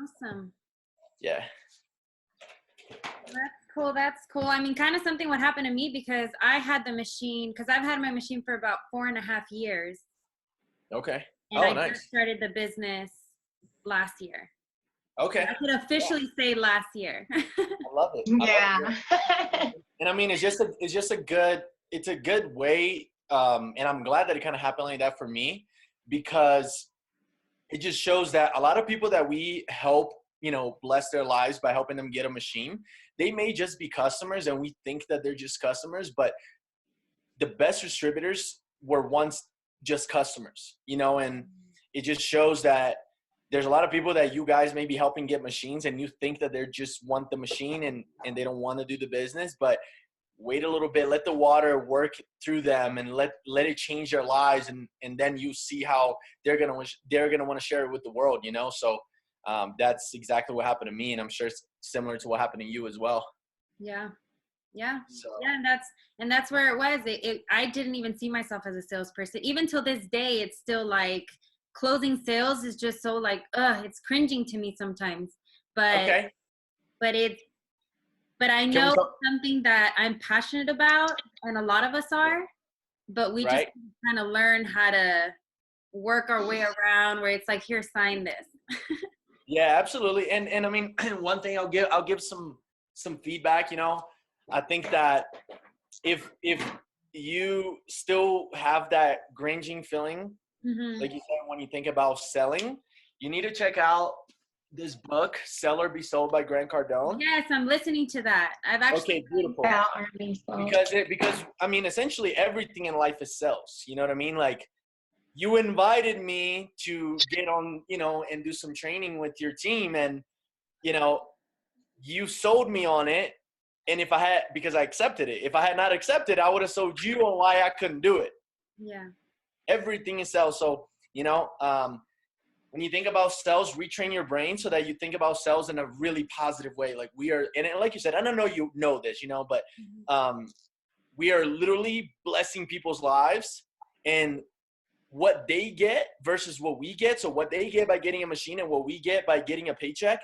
Awesome. Yeah. That's cool. That's cool. I mean, kind of something what happened to me because I had the machine, because I've had my machine for about 4.5 years. Okay. And Oh, I just nice. started the business last year. Okay. I could officially say last year. I love it. Yeah. And I mean, it's just a good way. And I'm glad that it kind of happened like that for me, because it just shows that a lot of people that we help, bless their lives by helping them get a machine, they may just be customers and we think that they're just customers, but the best distributors were once just customers, and it just shows that there's a lot of people that you guys may be helping get machines and you think that they just want the machine and they don't want to do the business, but wait a little bit, let the water work through them and let it change their lives. And then you see how they're going to want to share it with the world, So that's exactly what happened to me. And I'm sure it's similar to what happened to you as well. Yeah. Yeah. So. Yeah. And that's where it was. I didn't even see myself as a salesperson. Even till this day, it's still like closing sales is just so like, it's cringing to me sometimes, but I know it's something that I'm passionate about, and a lot of us are, but we just kind of learn how to work our way around where it's like, here, sign this. Yeah, absolutely. And I mean, one thing I'll give some feedback, I think that if you still have that cringing feeling, like you said, when you think about selling, you need to check out this book, Sell or Be Sold by Grant Cardone. Yes, I'm listening to that. I've actually beautiful. Because I mean, essentially everything in life is sales. You know what I mean? Like, you invited me to get on, and do some training with your team, and you sold me on it. And because I accepted it. If I had not accepted, I would have sold you on why I couldn't do it. Yeah. Everything is sales. So, when you think about sales, retrain your brain so that you think about sales in a really positive way. Like and like you said, I don't know you know this, but we are literally blessing people's lives, and what they get versus what we get. So what they get by getting a machine and what we get by getting a paycheck,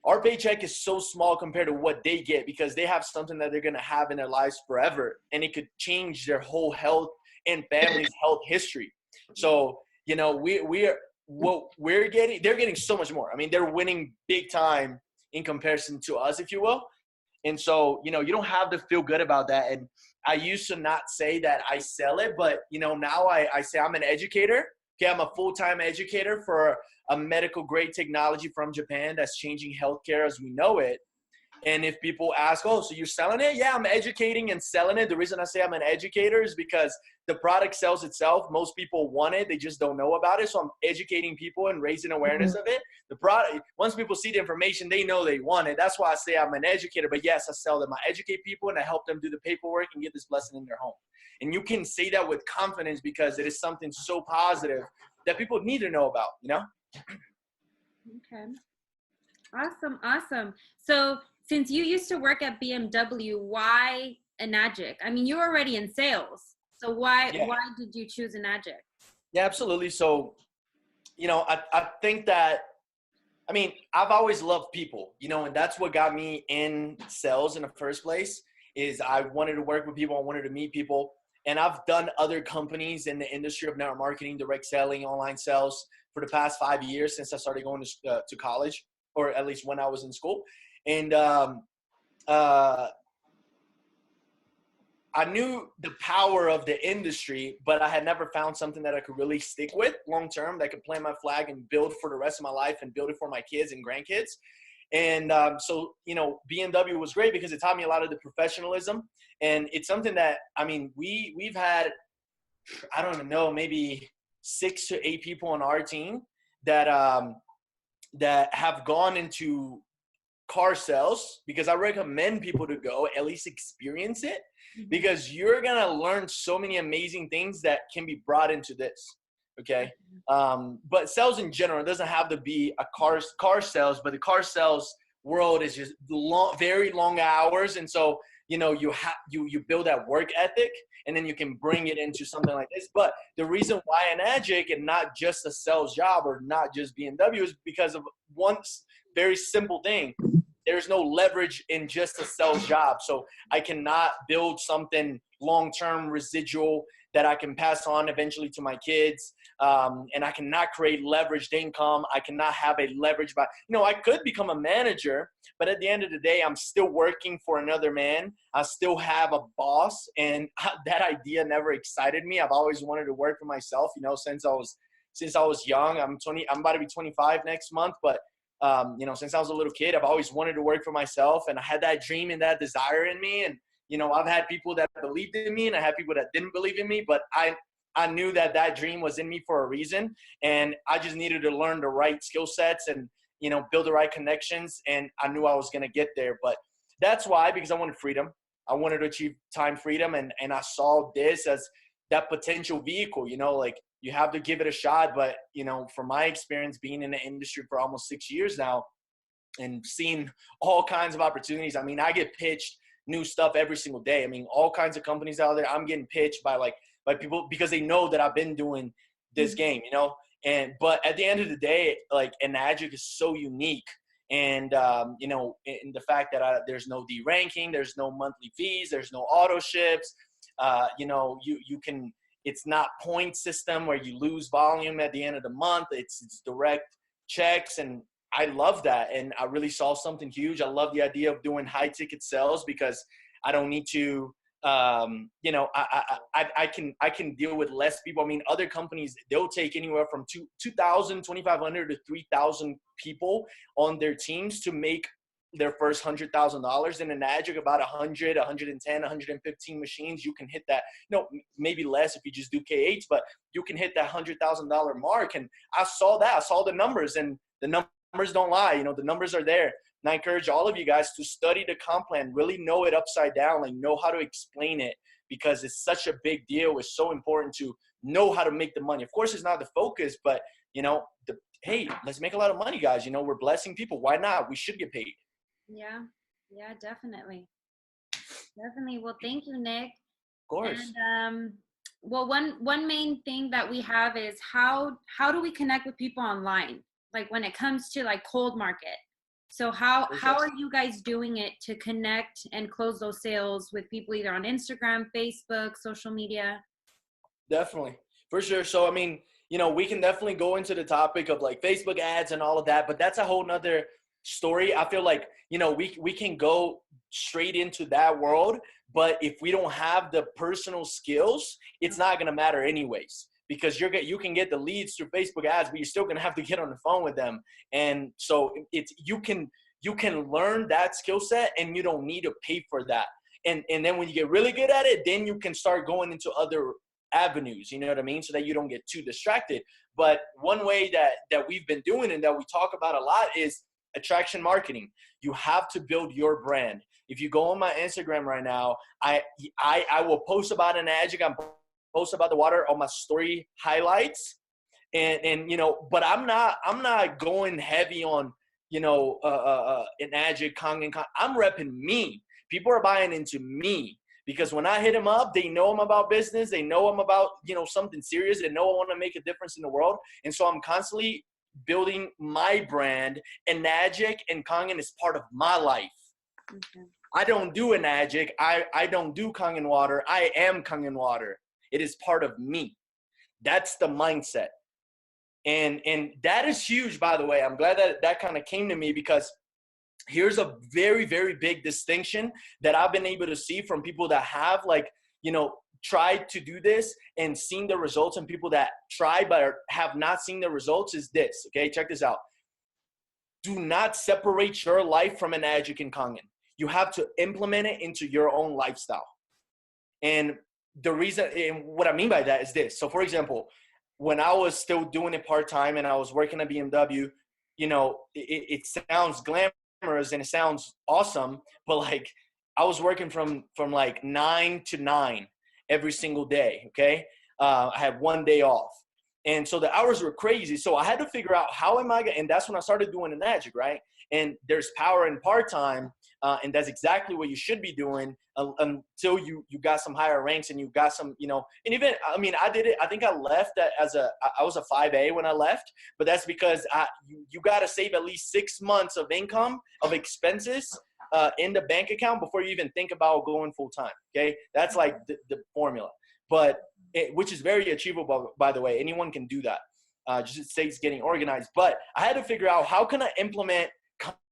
our paycheck is so small compared to what they get, because they have something that they're going to have in their lives forever, and it could change their whole health and family's health history. So, they're getting so much more. I mean, they're winning big time in comparison to us, if you will. And so, you don't have to feel good about that. And I used to not say that I sell it, but, now I say I'm an educator. Okay, I'm a full-time educator for a medical grade technology from Japan that's changing healthcare as we know it. And if people ask, oh, so you're selling it? Yeah, I'm educating and selling it. The reason I say I'm an educator is because the product sells itself. Most people want it. They just don't know about it. So I'm educating people and raising awareness of it. The product, once people see the information, they know they want it. That's why I say I'm an educator. But yes, I sell them. I educate people and I help them do the paperwork and get this blessing in their home. And you can say that with confidence because it is something so positive that people need to know about, Okay. Awesome. So since you used to work at BMW, why Enagic? I mean, you're already in sales. So why did you choose Enagic? Yeah, absolutely. So, I think that, I mean, I've always loved people, and that's what got me in sales in the first place is I wanted to work with people. I wanted to meet people. And I've done other companies in the industry of network marketing, direct selling, online sales for the past 5 years since I started going to college, or at least when I was in school. And I knew the power of the industry, but I had never found something that I could really stick with long term, that I could plant my flag and build for the rest of my life and build it for my kids and grandkids. And so, BMW was great because it taught me a lot of the professionalism. And it's something that, I mean, we've had, I don't even know, maybe 6 to 8 people on our team that have gone into car sales, because I recommend people to go at least experience it, because you're going to learn so many amazing things that can be brought into this. Okay. But sales in general, it doesn't have to be a car sales, but the car sales world is just very long hours. And so you build that work ethic, and then you can bring it into something like this. But the reason why Enagic and not just a sales job or not just BMW is because of one very simple thing. There's no leverage in just a sales job. So I cannot build something long-term residual that I can pass on eventually to my kids. And I cannot create leveraged income. I cannot have a leverage I could become a manager, but at the end of the day, I'm still working for another man. I still have a boss, and that idea never excited me. I've always wanted to work for myself, since I was young. I'm about to be 25 next month, but since I was a little kid, I've always wanted to work for myself, and I had that dream and that desire in me. And I've had people that believed in me, and I had people that didn't believe in me, but I knew that dream was in me for a reason, and I just needed to learn the right skill sets and, build the right connections, and I knew I was going to get there. But that's why, because I wanted freedom. I wanted to achieve time freedom, and I saw this as that potential vehicle, you have to give it a shot. But, from my experience being in the industry for almost 6 years now and seeing all kinds of opportunities, I get pitched new stuff every single day. All kinds of companies out there, I'm getting pitched by people because they know that I've been doing this game, but at the end of the day, Enagic is so unique. And, in the fact that there's no D-ranking, there's no monthly fees, there's no auto ships, you can, it's not point system where you lose volume at the end of the month. It's direct checks. And I love that. And I really saw something huge. I love the idea of doing high ticket sales because I don't need to, I can deal with less people. Other companies, they'll take anywhere from 2,000, 2,500 to 3,000 people on their teams to make their first $100,000. In Enagic, about 100, 110, 115 machines, you can hit that. Maybe less if you just do KH, but you can hit that $100,000 mark. And I saw that. I saw the numbers, and the numbers don't lie. The numbers are there. And I encourage all of you guys to study the comp plan, really know it upside down, know how to explain it, because it's such a big deal. It's so important to know how to make the money. Of course, it's not the focus, but, hey, let's make a lot of money, guys. We're blessing people. Why not? We should get paid. Yeah, definitely. Well, thank you, Nick. Of course. And, well, one main thing that we have is how do we connect with people online? When it comes to cold market. So how are you guys doing it to connect and close those sales with people either on Instagram, Facebook, social media? Definitely. For sure. So, we can definitely go into the topic of Facebook ads and all of that, but that's a whole nother story. I feel like, we can go straight into that world, but if we don't have the personal skills, it's not going to matter anyways. Because you can get the leads through Facebook ads, but you're still gonna have to get on the phone with them. And so you can learn that skill set, and you don't need to pay for that. And then when you get really good at it, then you can start going into other avenues. You know what I mean? So that you don't get too distracted. But one way that we've been doing and that we talk about a lot is attraction marketing. You have to build your brand. If you go on my Instagram right now, I will post about Enagic. I'm post about the water on my story highlights, and but I'm not going heavy on Enagic, Kangen. I'm repping me. People are buying into me because when I hit them up, they know I'm about business. They know I'm about something serious. They know I want to make a difference in the world, and so I'm constantly building my brand. Enagic and Kangen is part of my life. Okay. I don't do Enagic. I don't do Kangen water. I am Kangen water. It is part of me. That's the mindset. And that is huge, by the way. I'm glad that kind of came to me, because here's a very, very big distinction that I've been able to see from people that have tried to do this and seen the results, and people that try but have not seen the results is this. Okay, check this out. Do not separate your life from Enagic and Kangen. You have to implement it into your own lifestyle. And the reason, and what I mean by that is this. So for example, when I was still doing it part-time and I was working at BMW, it sounds glamorous and it sounds awesome, but I was working from 9 to 9 every single day. Okay. I had one day off, And so the hours were crazy. So I had to figure out how am I going to, and that's when I started doing the magic, right? And there's power in part-time, and that's exactly what you should be doing until you got some higher ranks and you got some, you know, and even, I mean, I did it. I think I left I was a 5A when I left, but that's because you got to save at least 6 months of income, of expenses in the bank account before you even think about going full-time. Okay. That's like the formula, but which is very achievable, by the way. Anyone can do that. Just it takes getting organized. But I had to figure out how can I implement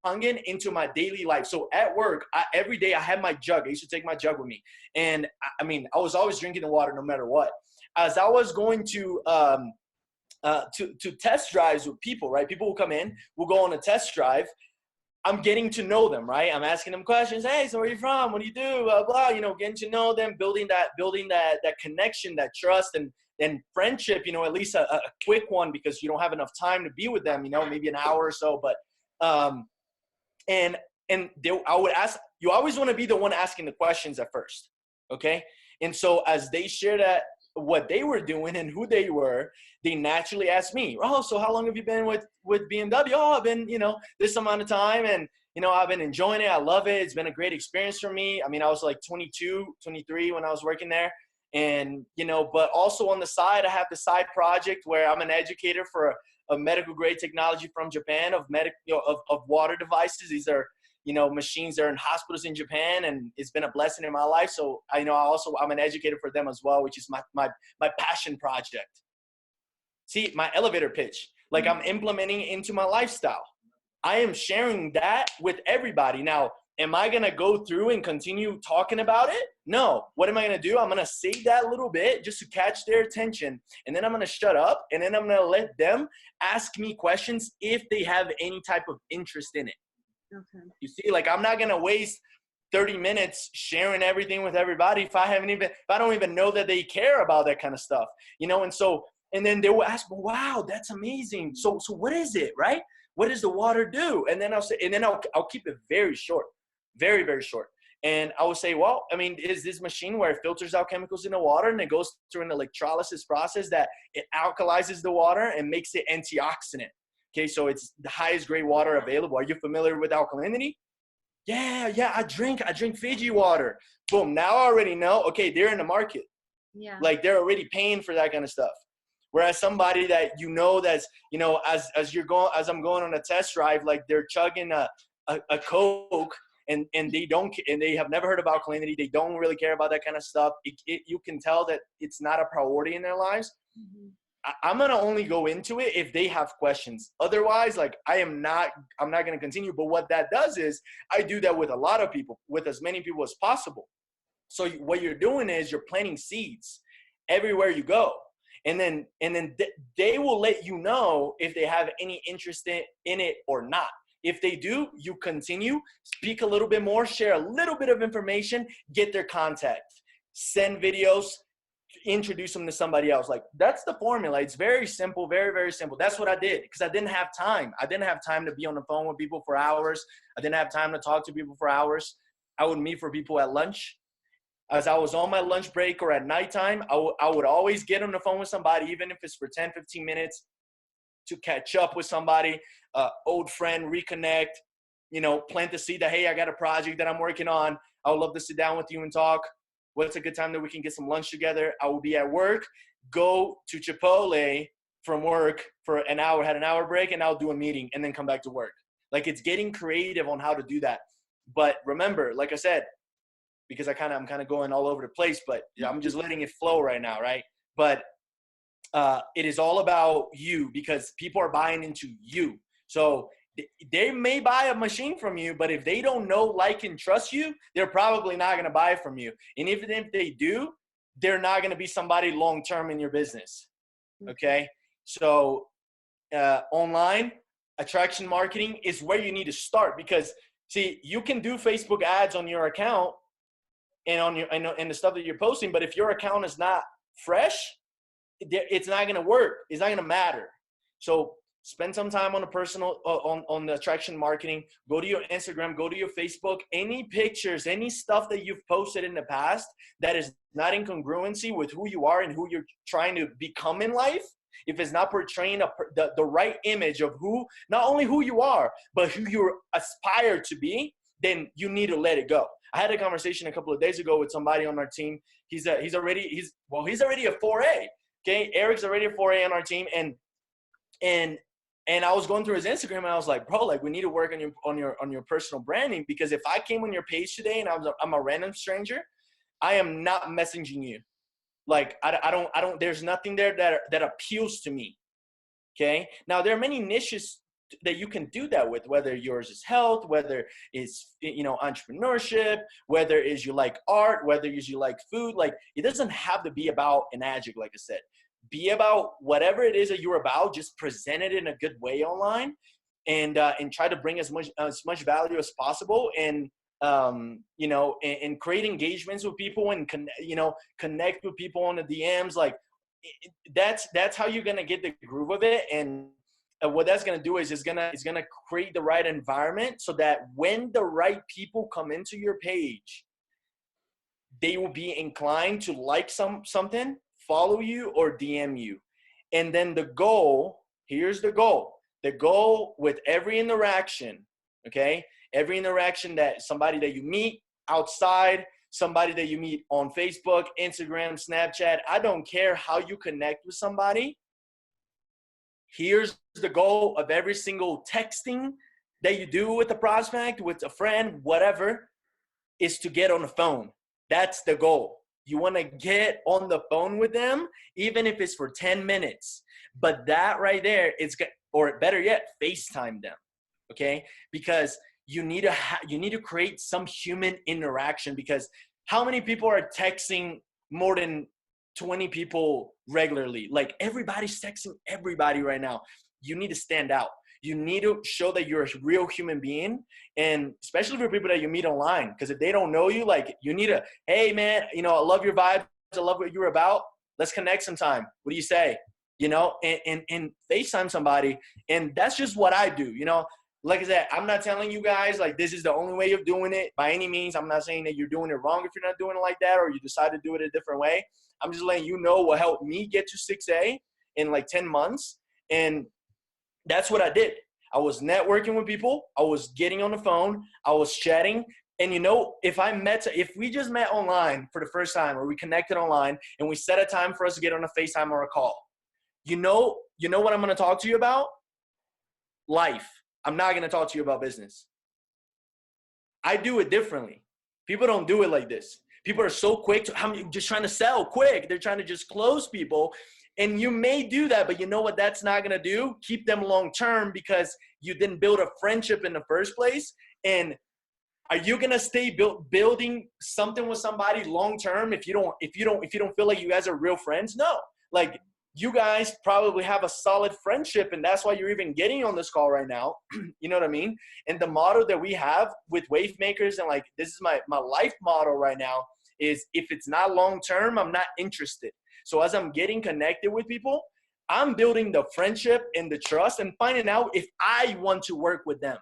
Kangen into my daily life. So at work, every day I had my jug. I used to take my jug with me. And I mean, I was always drinking the water no matter what. As I was going to test drives with people, right? People will come in, we'll go on a test drive. I'm getting to know them, right? I'm asking them questions. Hey, so where are you from? What do you do? Blah, blah, you know, getting to know them, building that connection, that trust and friendship, you know, at least a quick one because you don't have enough time to be with them, you know, maybe an hour or so. But, I would ask, you always want to be the one asking the questions at first. Okay. And so as they shared what they were doing and who they were, they naturally asked me, oh, so how long have you been with BMW? Oh, I've been, you know, this amount of time. And, you know, I've been enjoying it. I love it. It's been a great experience for me. I mean, I was like 22, 23 when I was working there. And, you know, but also on the side, I have the side project where I'm an educator for a medical grade technology from Japan of water devices. These are, you know, machines that are in hospitals in Japan, and it's been a blessing in my life. So I know I'm an educator for them as well, which is my passion project. See, my elevator pitch, like I'm implementing it into my lifestyle. I am sharing that with everybody. Now, am I going to go through and continue talking about it? No. What am I going to do? I'm going to save that little bit just to catch their attention. And then I'm going to shut up. And then I'm going to let them ask me questions if they have any type of interest in it. Okay. You see, like I'm not going to waste 30 minutes sharing everything with everybody if I don't even know that they care about that kind of stuff, you know? And then they will ask, well, wow, that's amazing. So what is it, right? What does the water do? And then I'll keep it very short, very, very short. And I would say, well, I mean, is this machine where it filters out chemicals in the water and it goes through an electrolysis process that it alkalizes the water and makes it antioxidant. Okay, so it's the highest grade water available. Are you familiar with alkalinity? Yeah, I drink Fiji water. Boom, now I already know, okay, they're in the market. Yeah. Like they're already paying for that kind of stuff. Whereas somebody that you know that's, you know, as I'm going on a test drive, like they're chugging a Coke and they have never heard of alkalinity. They don't really care about that kind of stuff. You can tell that it's not a priority in their lives. Mm-hmm. I'm going to only go into it if they have questions. Otherwise, like I'm not going to continue. But what that does is I do that with a lot of people, with as many people as possible. So what you're doing is you're planting seeds everywhere you go. And then they will let you know if they have any interest in it or not. If they do, you continue, speak a little bit more, share a little bit of information, get their contact, send videos, introduce them to somebody else. Like that's the formula. It's very simple, very, very simple. That's what I did because I didn't have time. I didn't have time to be on the phone with people for hours. I didn't have time to talk to people for hours. I would meet for people at lunch. As I was on my lunch break or at nighttime, I would always get on the phone with somebody, even if it's for 10, 15 minutes to catch up with somebody, old friend, reconnect, you know, plant the seed that, hey, I got a project that I'm working on. I would love to sit down with you and talk. What's a good time that we can get some lunch together? I will be at work, go to Chipotle from work for an hour, had an hour break, and I'll do a meeting and then come back to work. Like it's getting creative on how to do that. But remember, like I said, because I'm kind of going all over the place, but I'm just letting it flow right now, right? But it is all about you because people are buying into you. So they may buy a machine from you, but if they don't know, like, and trust you, they're probably not going to buy it from you. And even if they do, they're not going to be somebody long-term in your business, okay? So online attraction marketing is where you need to start because, see, you can do Facebook ads on your account and on your and the stuff that you're posting, but if your account is not fresh, it's not going to work. It's not going to matter. So spend some time on the personal, on the attraction marketing. Go to your Instagram, go to your Facebook, any pictures, any stuff that you've posted in the past that is not in congruency with who you are and who you're trying to become in life, if it's not portraying the right image of not only who you are, but who you aspire to be, then you need to let it go. I had a conversation a couple of days ago with somebody on our team. He's already a 4A. Okay, Eric's already a 4A on our team, and I was going through his Instagram, and I was like, bro, like, we need to work on your personal branding, because if I came on your page today and I'm a random stranger, I am not messaging you. Like, I don't. There's nothing there that appeals to me. Okay. Now there are many niches that you can do that with, whether yours is health, whether it's, entrepreneurship, whether is you like art, whether is you like food. Like, it doesn't have to be about an adjective, like I said. Be about whatever it is that you're about. Just present it in a good way online, and try to bring as much value as possible, and and create engagements with people, and connect with people on the DMs. Like, that's how you're gonna get the groove of it. And what that's gonna do is it's gonna create the right environment, so that when the right people come into your page, they will be inclined to like something, follow you, or DM you. And then here's the goal. The goal with every interaction, okay? Every interaction, that somebody that you meet outside, somebody that you meet on Facebook, Instagram, Snapchat, I don't care how you connect with somebody. Here's the goal of every single texting that you do with a prospect, with a friend, whatever, is to get on the phone. That's the goal. You want to get on the phone with them, even if it's for 10 minutes. But that right there is, or better yet, FaceTime them, okay? Because you need to create some human interaction, because how many people are texting more than 20 people regularly? Like, everybody's texting everybody right now. You need to stand out. You need to show that you're a real human being, and especially for people that you meet online, because if they don't know you, like, you need to, hey man, I love your vibes, I love what you're about, let's connect sometime. What do you say? And FaceTime somebody. And that's just what I do. Like I said, I'm not telling you guys like this is the only way of doing it by any means. I'm not saying that you're doing it wrong if you're not doing it like that, or you decide to do it a different way. I'm just letting you know what helped me get to 6A in like 10 months. And that's what I did. I was networking with people. I was getting on the phone. I was chatting. And if we just met online for the first time, or we connected online and we set a time for us to get on a FaceTime or a call, you know what I'm going to talk to you about? Life. I'm not going to talk to you about business. I do it differently. People don't do it like this. People are so quick I'm just trying to sell quick. They're trying to just close people. And you may do that, but you know what that's not going to do? Keep them long-term, because you didn't build a friendship in the first place. And are you going to stay building something with somebody long-term if you don't feel like you guys are real friends? No. Like, you guys probably have a solid friendship, and that's why you're even getting on this call right now. You know what I mean? And the motto that we have with Wavemakers, and like, this is my life motto right now, is if it's not long-term, I'm not interested. So as I'm getting connected with people, I'm building the friendship and the trust and finding out if I want to work with them.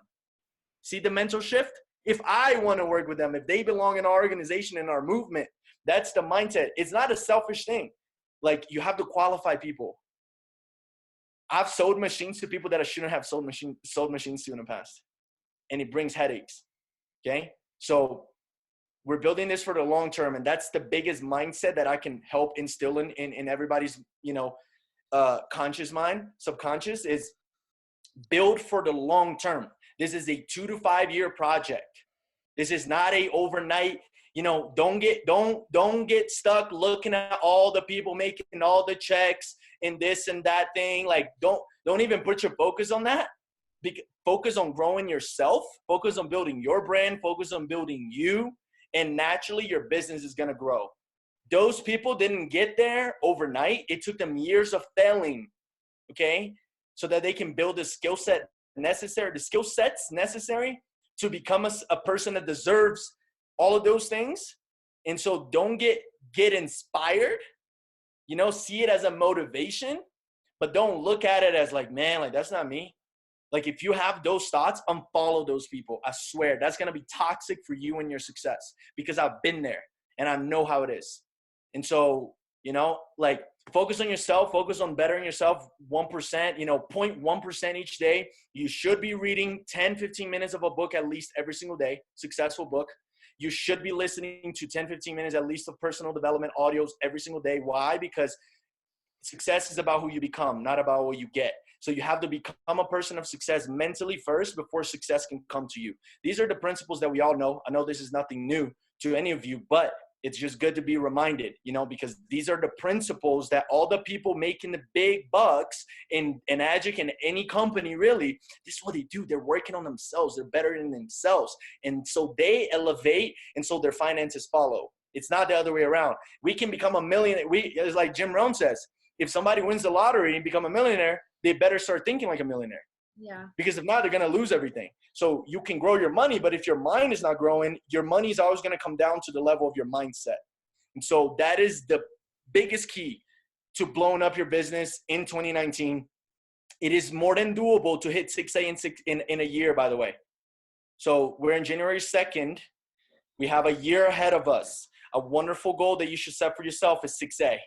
See the mental shift? If I want to work with them, if they belong in our organization, in our movement, that's the mindset. It's not a selfish thing. Like, you have to qualify people. I've sold machines to people that I shouldn't have sold machines to in the past. And it brings headaches. Okay? So we're building this for the long term, and that's the biggest mindset that I can help instill in everybody's, conscious mind, subconscious, is build for the long term. This is a 2 to 5 year project. This is not a overnight, don't get stuck looking at all the people making all the checks and this and that thing. Like, don't even put your focus on that. Focus on growing yourself, focus on building your brand, focus on building you. And naturally, your business is going to grow. Those people didn't get there overnight. It took them years of failing, okay, so that they can build the skill sets necessary to become a person that deserves all of those things. And so don't get inspired, see it as a motivation, but don't look at it as like, man, like, that's not me. Like, if you have those thoughts, unfollow those people. I swear that's going to be toxic for you and your success, because I've been there and I know how it is. And so, like, focus on yourself, focus on bettering yourself 1%, 0.1% each day. You should be reading 10, 15 minutes of a book at least every single day, successful book. You should be listening to 10, 15 minutes at least of personal development audios every single day. Why? Because success is about who you become, not about what you get. So you have to become a person of success mentally first before success can come to you. These are the principles that we all know. I know this is nothing new to any of you, but it's just good to be reminded, because these are the principles that all the people making the big bucks in Agic and any company, really, this is what they do. They're working on themselves. They're better than themselves. And so they elevate, and so their finances follow. It's not the other way around. We can become a millionaire. It's like Jim Rohn says, if somebody wins the lottery and become a millionaire, they better start thinking like a millionaire. Yeah. Because if not, they're going to lose everything. So you can grow your money, but if your mind is not growing, your money is always going to come down to the level of your mindset. And so that is the biggest key to blowing up your business in 2019. It is more than doable to hit 6A in a year, by the way. So we're in January 2nd. We have a year ahead of us. A wonderful goal that you should set for yourself is 6A.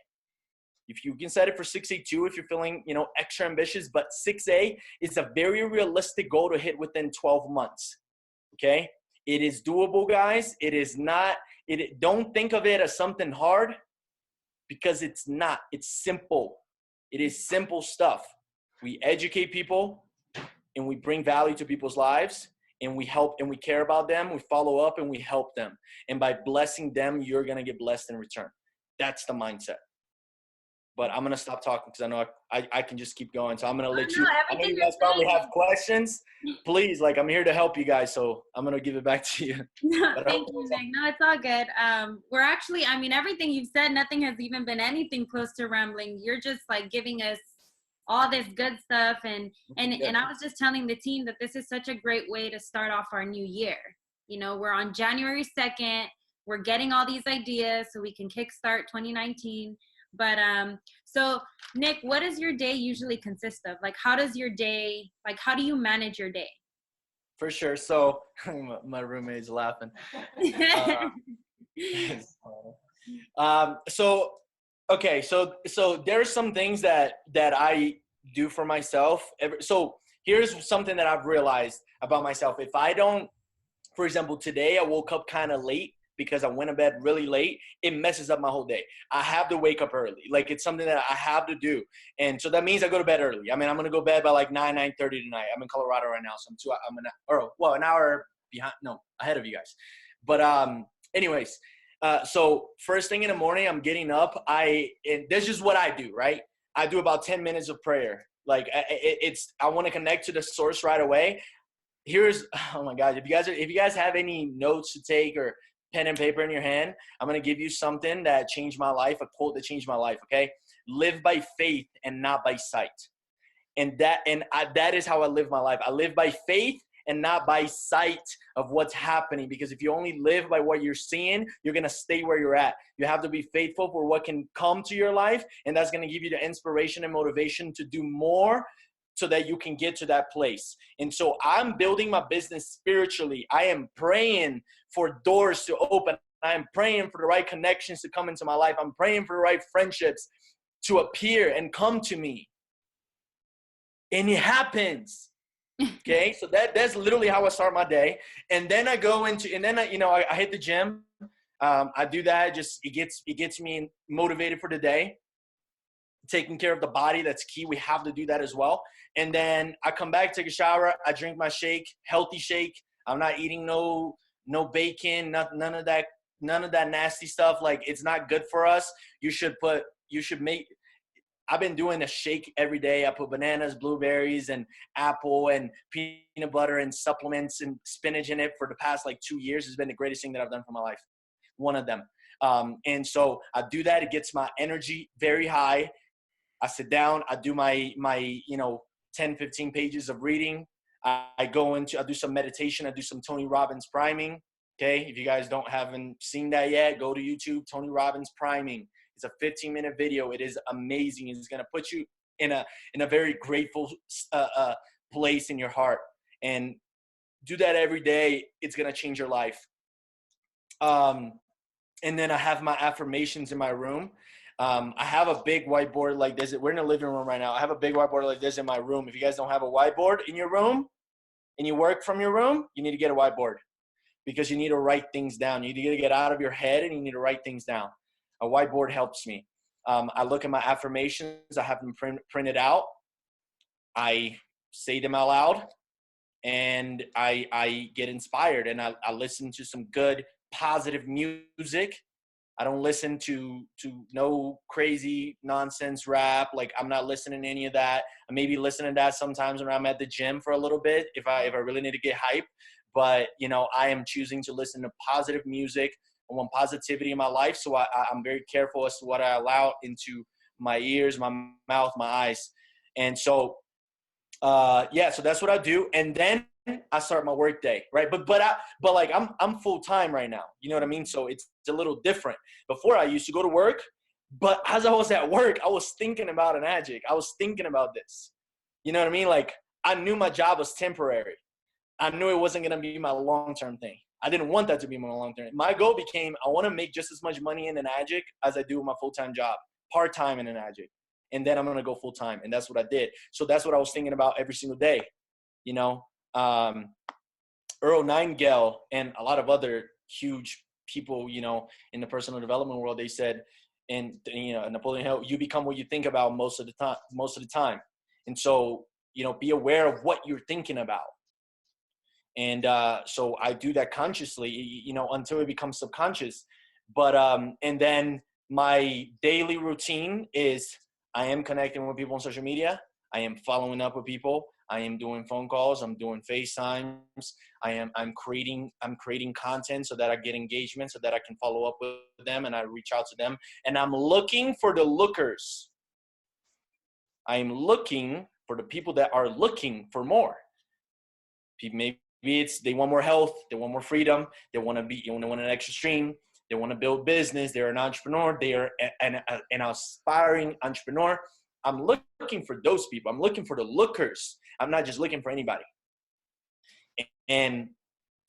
If you can set it for 6A too, if you're feeling, extra ambitious, but 6A is a very realistic goal to hit within 12 months. Okay. It is doable, guys. It is not, don't think of it as something hard, because it's not. It's simple. It is simple stuff. We educate people and we bring value to people's lives, and we help and we care about them. We follow up and we help them. And by blessing them, you're going to get blessed in return. That's the mindset. But I'm going to stop talking because I know I can just keep going. So I'm going to let you. I know you guys probably have questions. Please, I'm here to help you guys. So I'm going to give it back to you. Thank you, Nick. No, it's all good. We're actually, everything you've said, nothing has even been anything close to rambling. You're just giving us all this good stuff. And I was just telling the team that this is such a great way to start off our new year. We're on January 2nd. We're getting all these ideas so we can kickstart 2019. But so Nick, what does your day usually consist of? How does your day, how do you manage your day? For sure. So my roommate's laughing. So there's some things that I do for myself. So here's something that I've realized about myself. If I don't, for example, today I woke up kind of late because I went to bed really late, it messes up my whole day. I have to wake up early. It's something that I have to do. And so that means I go to bed early. I'm going to go to bed by 9:30 tonight. I'm in Colorado right now. So an hour behind, no, ahead of you guys. But anyways, so first thing in the morning, I'm getting up. And this is what I do, right? I do about 10 minutes of prayer. I want to connect to the source right away. Oh my God, if you guys have any notes to take or pen and paper in your hand, I'm going to give you something that changed my life, a quote that changed my life, okay? Live by faith and not by sight. And that is how I live my life. I live by faith and not by sight of what's happening, because if you only live by what you're seeing, you're going to stay where you're at. You have to be faithful for what can come to your life, and that's going to give you the inspiration and motivation to do more so that you can get to that place. And so I'm building my business spiritually. I am praying for doors to open. I am praying for the right connections to come into my life. I'm praying for the right friendships to appear and come to me. And it happens. Okay, so that's literally how I start my day. And then I go into, I hit the gym. I do that. It gets me motivated for the day. Taking care of the body, that's key. We have to do that as well. And then I come back, take a shower. I drink my shake, healthy shake. I'm not eating no bacon, none of that nasty stuff. It's not good for us. I've been doing a shake every day. I put bananas, blueberries, and apple and peanut butter and supplements and spinach in it for the past 2 years. It's been the greatest thing that I've done for my life. One of them. And so I do that. It gets my energy very high. I sit down. I do my 10, 15 pages of reading. I do some meditation. I do some Tony Robbins priming. Okay. If you guys haven't seen that yet, go to YouTube, Tony Robbins priming. It's a 15-minute video. It is amazing. It's going to put you in a very grateful place in your heart. And do that every day. It's going to change your life. And then I have my affirmations in my room. I have a big whiteboard like this. We're in the living room right now. I have a big whiteboard like this in my room. If you guys don't have a whiteboard in your room and you work from your room, you need to get a whiteboard because you need to write things down. You need to get out of your head and you need to write things down. A whiteboard helps me. I look at my affirmations. I have them printed out. I say them out loud, and I get inspired, and I listen to some good, positive music. I don't listen to no crazy nonsense rap. Like, I'm not listening to any of that. I may be listening to that sometimes when I'm at the gym for a little bit if I really need to get hype. But, you know, I am choosing to listen to positive music. I want positivity in my life, so I'm very careful as to what I allow into my ears, my mouth, my eyes. And so, so that's what I do. And then I start my work day, right? But like I'm full time right now. You know what I mean? So it's a little different. Before I used to go to work, but as I was at work, I was thinking about an Agic. I was thinking about this. You know what I mean? Like, I knew my job was temporary. I knew it wasn't gonna be my long-term thing. I didn't want that to be my long-term. My goal became, I want to make just as much money in an Agic as I do with my full-time job, part-time in an Agic. And then I'm going to go full-time. And that's what I did. So that's what I was thinking about every single day. You know, Earl Nightingale and a lot of other huge people, you know, in the personal development world, they said, and, you know, Napoleon Hill, you become what you think about most of the time. And so, you know, be aware of what you're thinking about. And so I do that consciously, you know, until it becomes subconscious. But and then my daily routine is I am connecting with people on social media. I am following up with people. I am doing phone calls. I'm doing FaceTimes. I'm creating content so that I get engagement, so that I can follow up with them and I reach out to them. And I'm looking for the lookers. I am looking for the people that are looking for more. Maybe it's they want more health, they want more freedom, they want an extra stream, they want to build business, they're an entrepreneur, they are an aspiring entrepreneur. I'm looking for those people. I'm looking for the lookers. I'm not just looking for anybody. And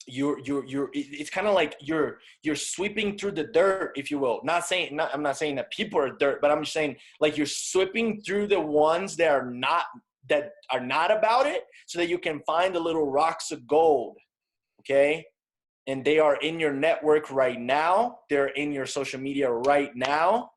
it's kind of like you're sweeping through the dirt, if you will. I'm not saying that people are dirt, but I'm just saying, like, you're sweeping through the ones that are not about it, so that you can find the little rocks of gold. Okay. And they are in your network right now. They're in your social media right now.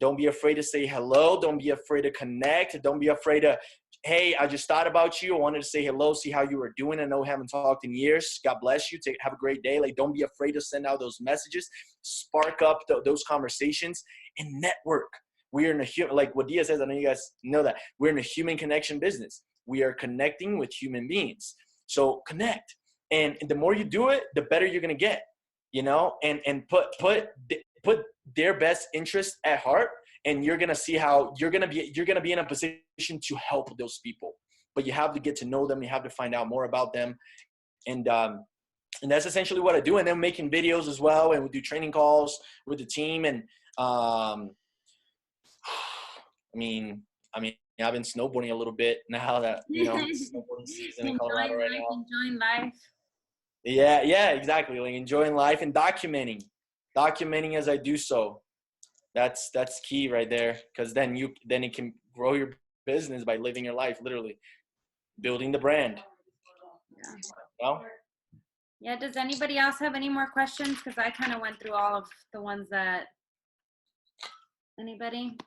Don't be afraid to say hello. Don't be afraid to connect. Don't be afraid to, hey, I just thought about you. I wanted to say hello, see how you were doing. I know we haven't talked in years. God bless you. Have a great day. Like, don't be afraid to send out those messages, spark up those conversations, and network. We are in like what Dia says, I know you guys know that. We're in a human connection business. We are connecting with human beings. So connect. And the more you do it, the better you're going to get, you know, and put their best interest at heart. And you're going to see how you're going to be in a position to help those people, but you have to get to know them. You have to find out more about them. And that's essentially what I do. And then making videos as well. And we do training calls with the team. And, I mean, I've been snowboarding a little bit now that, you know, snowboarding season in Colorado right now. Enjoying life. Yeah, exactly. Like, enjoying life and documenting as I do so. That's key right there, because then it can grow your business by living your life, literally building the brand. Yeah. You know? Yeah. Does anybody else have any more questions? Because I kind of went through all of the ones that. Anybody?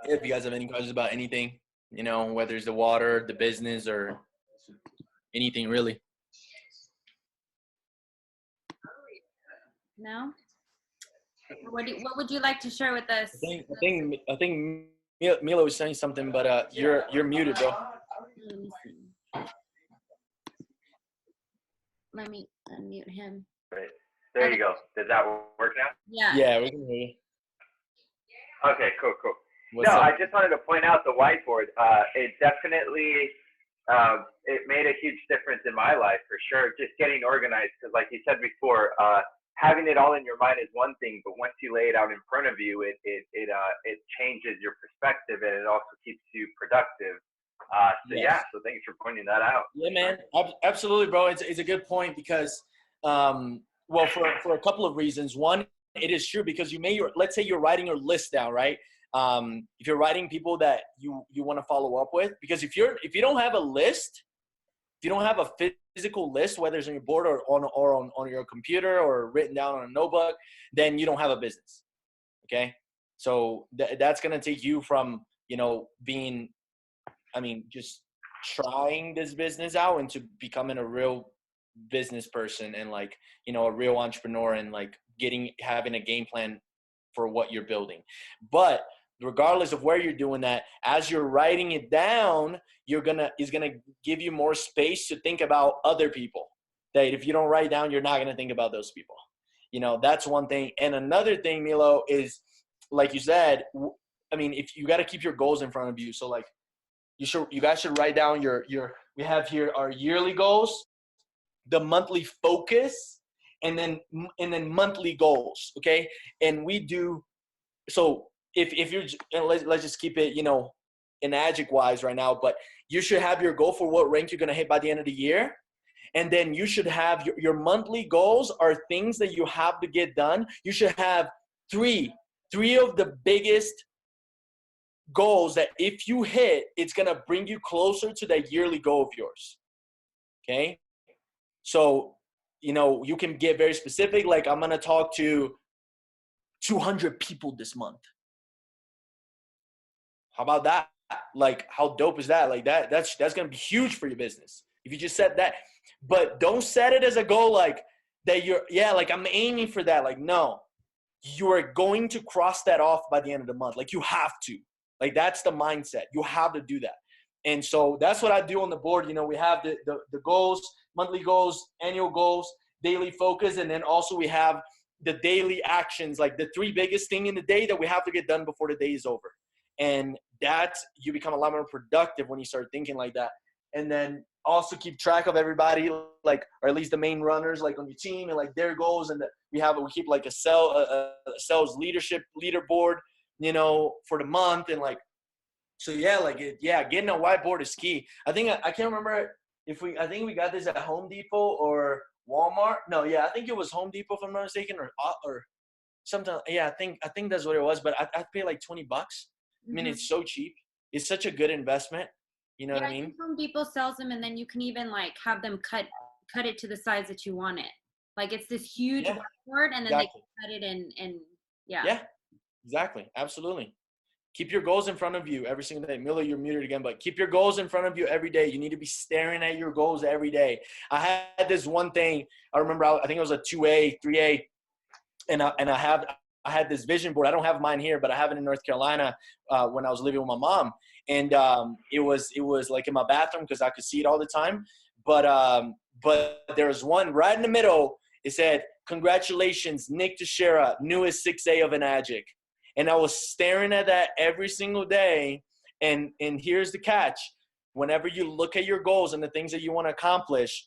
If you guys have any questions about anything, you know, whether it's the water, the business, or anything really. No? What would you like to share with us? I think Milo was saying something, but you're muted, bro. Let me unmute him. Great. There you go. Does that work now? Yeah. Yeah, we can hear you. Okay, cool. What's up? I just wanted to point out the whiteboard. It definitely it made a huge difference in my life, for sure. Just getting organized, because like you said before, having it all in your mind is one thing, but once you lay it out in front of you, it changes your perspective, and it also keeps you productive. So thanks for pointing that out. Yeah, man, absolutely, bro. It's a good point because, well, for a couple of reasons. One it is true because let's say you're writing your list down, right? If you're writing people that you want to follow up with, because if you don't have a list, if you don't have a physical list, whether it's on your board or on your computer or written down on a notebook, then you don't have a business. Okay. So that's going to take you from, being, just trying this business out into becoming a real business person and like, a real entrepreneur and like having a game plan for what you're building. But regardless of where you're doing that, as you're writing it down, it's gonna give you more space to think about other people. That if you don't write down, you're not gonna think about those people. That's one thing. And another thing, Milo, is like you said, if you got to keep your goals in front of you. So like you guys should write down we have here our yearly goals, the monthly focus, and then monthly goals. Okay. And we do, so if you're, let's just keep it, in adjective wise right now, but you should have your goal for what rank you're going to hit by the end of the year. And then you should have your monthly goals are things that you have to get done. You should have three of the biggest goals that if you hit, it's going to bring you closer to that yearly goal of yours. Okay. So, you can get very specific. Like I'm going to talk to 200 people this month. How about that? Like, how dope is that? Like that's going to be huge for your business. If you just set that, but don't set it as a goal, like that like I'm aiming for that. Like, no, you are going to cross that off by the end of the month. Like you have to, like, that's the mindset. You have to do that. And so that's what I do on the board. We have the goals, monthly goals, annual goals, daily focus. And then also we have the daily actions, like the 3 biggest thing in the day that we have to get done before the day is over. And you become a lot more productive when you start thinking like that. And then also keep track of everybody, like, or at least the main runners, like on your team, and like their goals. And we keep like a sales leadership leaderboard, for the month. And like, so yeah, getting a whiteboard is key. I can't remember I think we got this at Home Depot or Walmart. No, yeah, I think it was Home Depot if I'm not mistaken, or something. Yeah, I think that's what it was. But I paid like $20. I mean, it's so cheap. It's such a good investment. You know what I mean? I think Home Depot sells them, and then you can even like have them cut it to the size that you want it. Like it's this huge whiteboard, and then they can cut it in. Yeah. Yeah, exactly. Absolutely. Keep your goals in front of you every single day. Milo, you're muted again, but keep your goals in front of you every day. You need to be staring at your goals every day. I had this one thing. I remember, I think it was a 2A, 3A, and I had this vision board. I don't have mine here, but I have it in North Carolina when I was living with my mom. And it was like in my bathroom because I could see it all the time. But there was one right in the middle. It said, "Congratulations, Nick Teixeira, newest 6A of Enagic." And I was staring at that every single day. And here's the catch. Whenever you look at your goals and the things that you want to accomplish,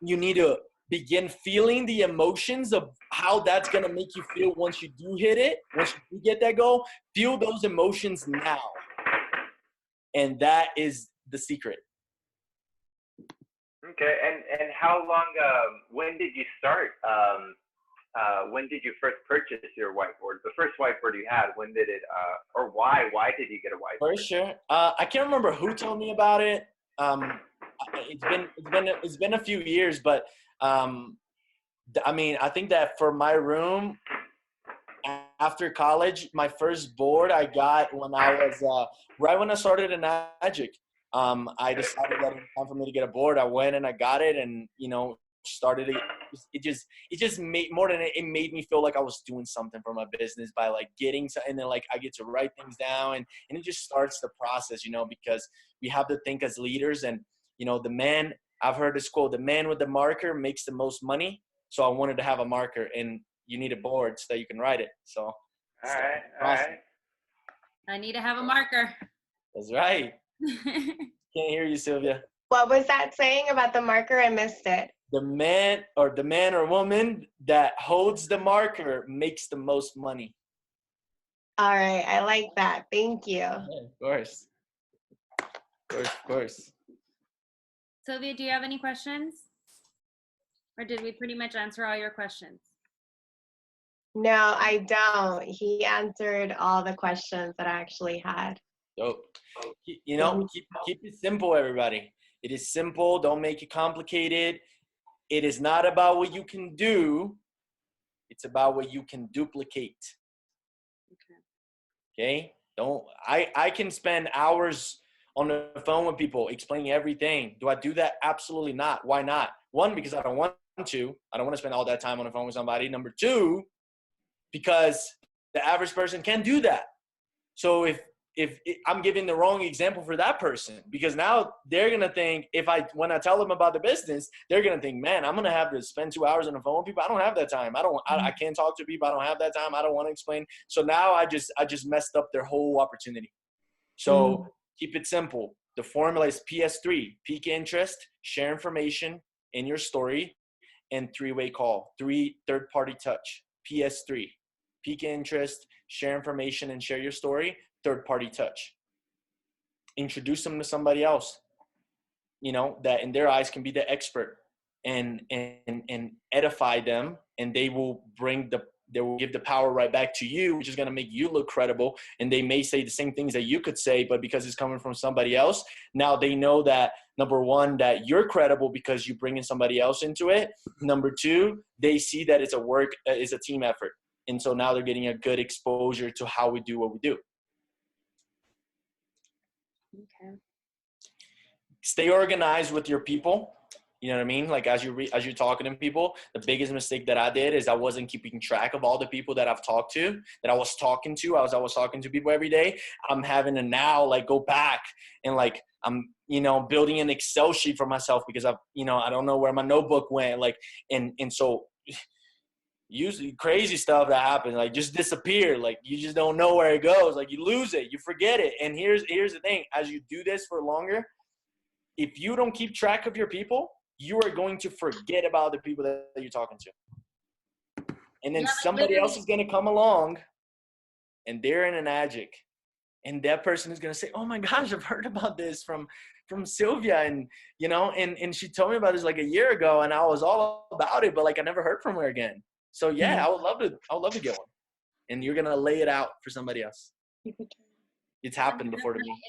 you need to begin feeling the emotions of how that's going to make you feel once you do hit it, once you do get that goal. Feel those emotions now. And that is the secret. Okay. And how long, when did you start? When did you first purchase your whiteboard? The first whiteboard you had, when did it, or why did you get a whiteboard? For sure. I can't remember who told me about it. It's been a few years, but I think that for my room after college, my first board I got when I was right when I started in Enagic. I decided that it was time for me to get a board. I went and I got it, and started it. It just made more than it made me feel like I was doing something for my business by like getting to, and then like I get to write things down, and it just starts the process, because we have to think as leaders. And I've heard this quote, the man with the marker makes the most money. So I wanted to have a marker, and you need a board so that you can write it. So all right. I need to have a marker. That's right. Can't hear you, Sylvia. What was that saying about the marker? I missed it. The man or woman that holds the marker makes the most money. All right. I like that. Thank you. Yeah, of course. Sylvia, do you have any questions? Or did we pretty much answer all your questions? No, I don't. He answered all the questions that I actually had. Dope. You know, keep it simple, everybody. It is simple. Don't make it complicated. It is not about what you can do. It's about what you can duplicate. Okay? I can spend hours on the phone with people explaining everything. Do I do that? Absolutely not. Why not? One, because I don't want to. I don't want to spend all that time on the phone with somebody. Number two, because the average person can't do that. So if I'm giving the wrong example for that person, because now they're going to think, when I tell them about the business, they're going to think, man, I'm going to have to spend 2 hours on the phone with people. I don't have that time. I can't talk to people. I don't have that time. I don't want to explain. So now I just messed up their whole opportunity. So keep it simple. The formula is PS3, peak interest, share information in your story, and 3-way call, 3 third-party touch. PS3, peak interest, share information and share your story, third-party touch. Introduce them to somebody else, that in their eyes can be the expert, and edify them, and they will give the power right back to you, which is going to make you look credible. And they may say the same things that you could say, but because it's coming from somebody else, now they know that, number one, that you're credible because you bring in somebody else into it. Number two, they see that it's a team effort. And so now they're getting a good exposure to how we do what we do. Okay. Stay organized with your people. You know what I mean? Like as you're talking to people, the biggest mistake that I did is I wasn't keeping track of all the people that I've talked to, that I was talking to. I was talking to people every day. I'm having to now go back and I'm, building an Excel sheet for myself because I don't know where my notebook went. And so usually crazy stuff that happens, just disappear. You just don't know where it goes. You lose it, you forget it. And here's the thing, as you do this for longer, if you don't keep track of your people, you are going to forget about the people that you're talking to. And then somebody else is going to come along and they're in an AGIC. And that person is going to say, oh my gosh, I've heard about this from Sylvia. And, and she told me about this a year ago and I was all about it, but I never heard from her again. So yeah, I would love to get one. And you're going to lay it out for somebody else. It's happened before to me.